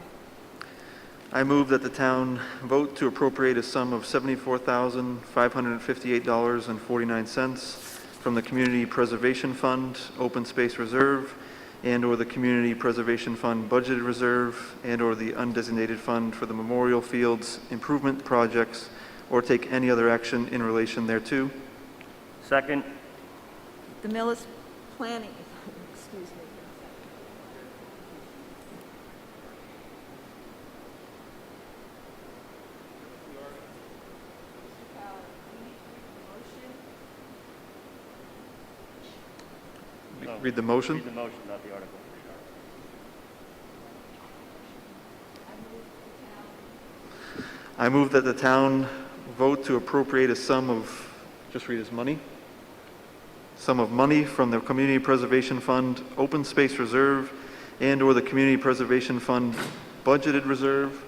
I move that the town vote to appropriate a sum of $74,558.49 from the Community Preservation Fund, Open Space Reserve, and/or the Community Preservation Fund Budgeted Reserve, and/or the undesignated fund for the Memorial Fields improvement projects, or take any other action in relation thereto. Second. The Millis Planning, excuse me. Read the motion. Read the motion, not the article. I move that the town vote to appropriate a sum of, just read as money, sum of money from the Community Preservation Fund Open Space Reserve and/or the Community Preservation Fund Budgeted Reserve.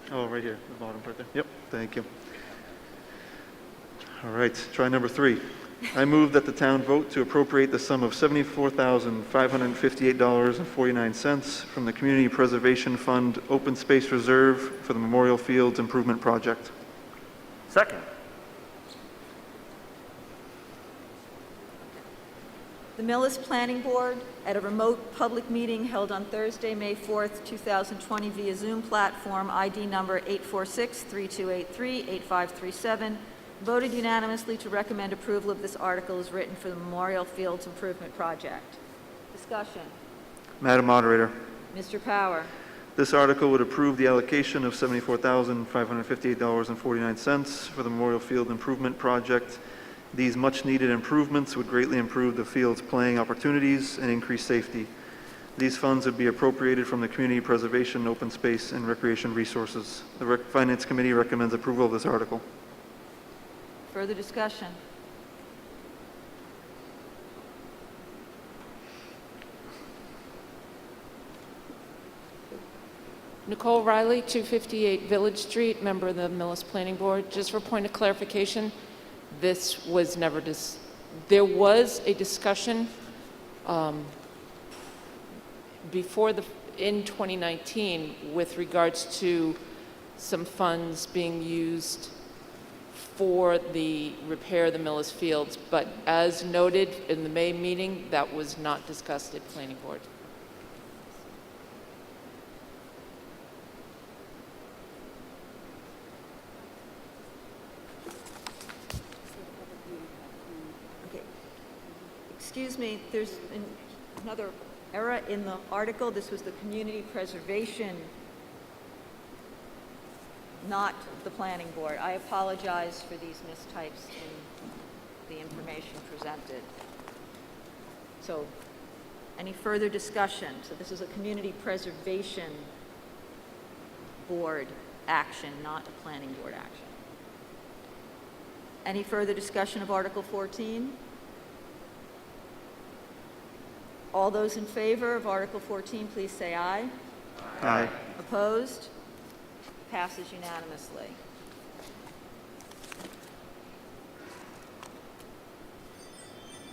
Oh, right here, the bottom part there. Yep, thank you. All right, try number 3. I move that the town vote to appropriate the sum of $74,558.49 from the Community Preservation Fund Open Space Reserve for the Memorial Fields Improvement Project. Second. The Millis Planning Board, at a remote public meeting held on Thursday, May 4th, 2020 via Zoom platform, ID number 846-3283-8537, voted unanimously to recommend approval of this article as written for the Memorial Fields Improvement Project. Discussion. Madam Moderator, Mr. Power. This article would approve the allocation of $74,558.49 for the Memorial Field Improvement Project. These much-needed improvements would greatly improve the field's playing opportunities and increase safety. These funds would be appropriated from the Community Preservation, Open Space, and Recreation Resources. The Finance Committee recommends approval of this article. Further discussion? Nicole Riley, 258 Village Street, member of the Millis Planning Board. Just for point of clarification, this was never there was a discussion before in 2019 with regards to some funds being used for the repair of the Millis Fields, but as noted in the May meeting, that was not discussed at Planning Board. Excuse me, there's another error in the article. This was the community preservation, not the planning board. I apologize for these mistypes in the information presented. So, any further discussion? So this is a community preservation board action, not a planning board action. Any further discussion of Article 14? All those in favor of Article 14, please say aye. Aye. Opposed? Passes unanimously.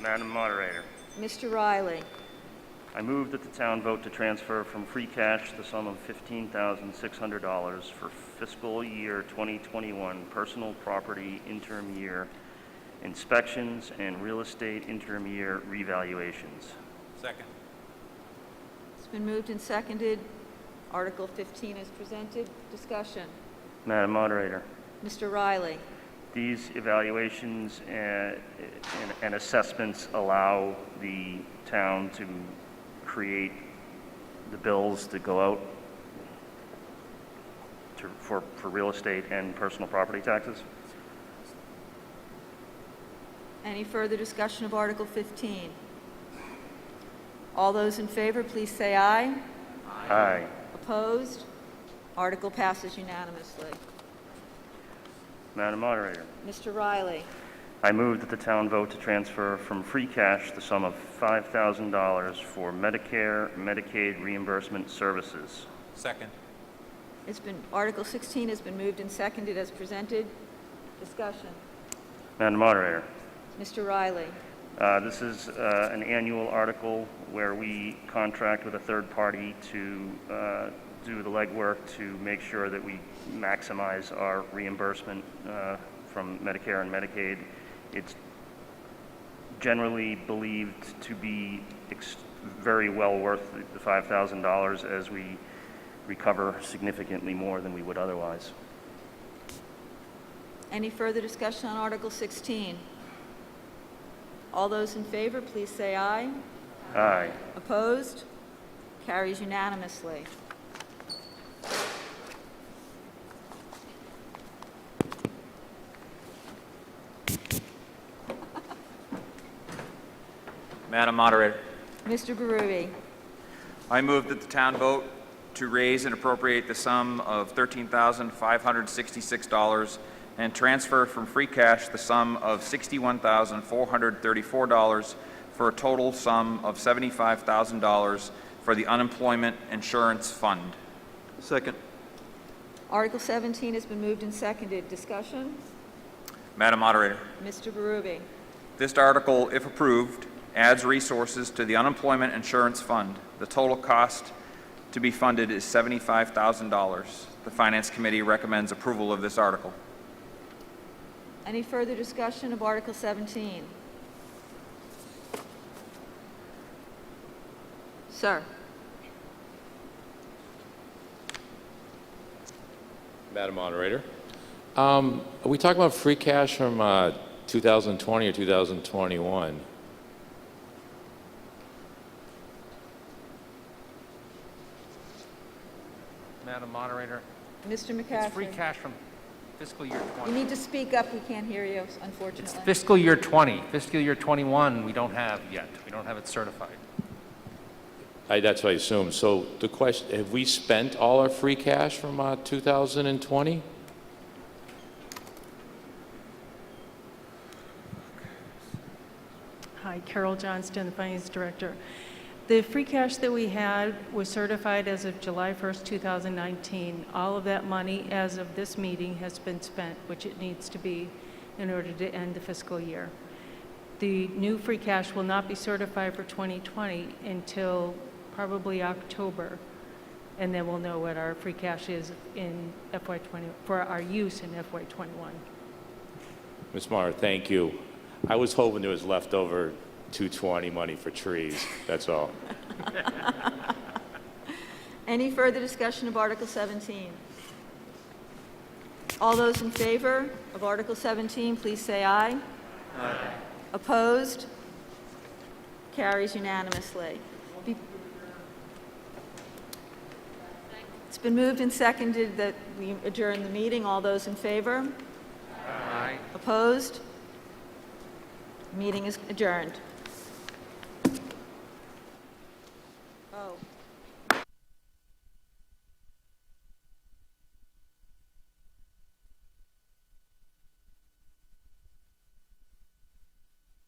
Madam Moderator, Mr. Riley, I move that the town vote to transfer from free cash the sum of $15,600 for fiscal year 2021 personal property interim year inspections and real estate interim year revaluations. Second. it's been moved and seconded. Article 15 is presented. Discussion. Madam Moderator, Mr. Riley, these evaluations and assessments allow the town to create the bills that go out for real estate and personal property taxes. any further discussion of Article 15? All those in favor, please say aye. Aye. Opposed? Article passes unanimously. Madam Moderator, Mr. Riley, I move that the town vote to transfer from free cash the sum of $5,000 for Medicare, Medicaid reimbursement services. Second. Article 16 has been moved and seconded as presented. Discussion. Madam Moderator, Mr. Riley, this is an annual article where we contract with a third party to do the legwork to make sure that we maximize our reimbursement from Medicare and Medicaid. It's generally believed to be very well worth the $5,000 as we recover significantly more than we would otherwise. any further discussion on Article 16? All those in favor, please say aye. Aye. Opposed? Carries unanimously. Madam Moderator, Mr. Berube, I move that the town vote to raise and appropriate the sum of $13,566 and transfer from free cash the sum of $61,434 for a total sum of $75,000 for the Unemployment Insurance Fund. Second. Article 17 has been moved and seconded. Discussion? Madam Moderator, Mr. Berube, this article, if approved, adds resources to the Unemployment Insurance Fund. The total cost to be funded is $75,000. The Finance Committee recommends approval of this article. any further discussion of Article 17? Sir. Madam Moderator. Are we talking about free cash from 2020 or 2021? Madam Moderator. Mr. It's free McCaffrey. cash from fiscal year You 20. need to speak up. We can't hear you, unfortunately. It's fiscal year 20. Fiscal year 21, we don't have yet. We don't have it certified. That's what I assume. So the question, have we spent all our free cash from 2020? Hi, Carol Johnston, the Finance Director. The free cash that we had was certified as of July 1st, 2019. All of that money, as of this meeting, has been spent, which it needs to be in order to end the fiscal year. The new free cash will not be certified for 2020 until probably October, and then we'll know what our free cash is in FY20 for our use in FY21. Ms. Maher, thank you. I was hoping there was leftover 220 money for trees, that's all. Any further discussion of Article 17? All those in favor of Article 17, please say aye. Aye. Opposed? Carries unanimously. It's been moved and seconded that we adjourn the meeting. All those in favor? Aye. Opposed? Meeting is adjourned.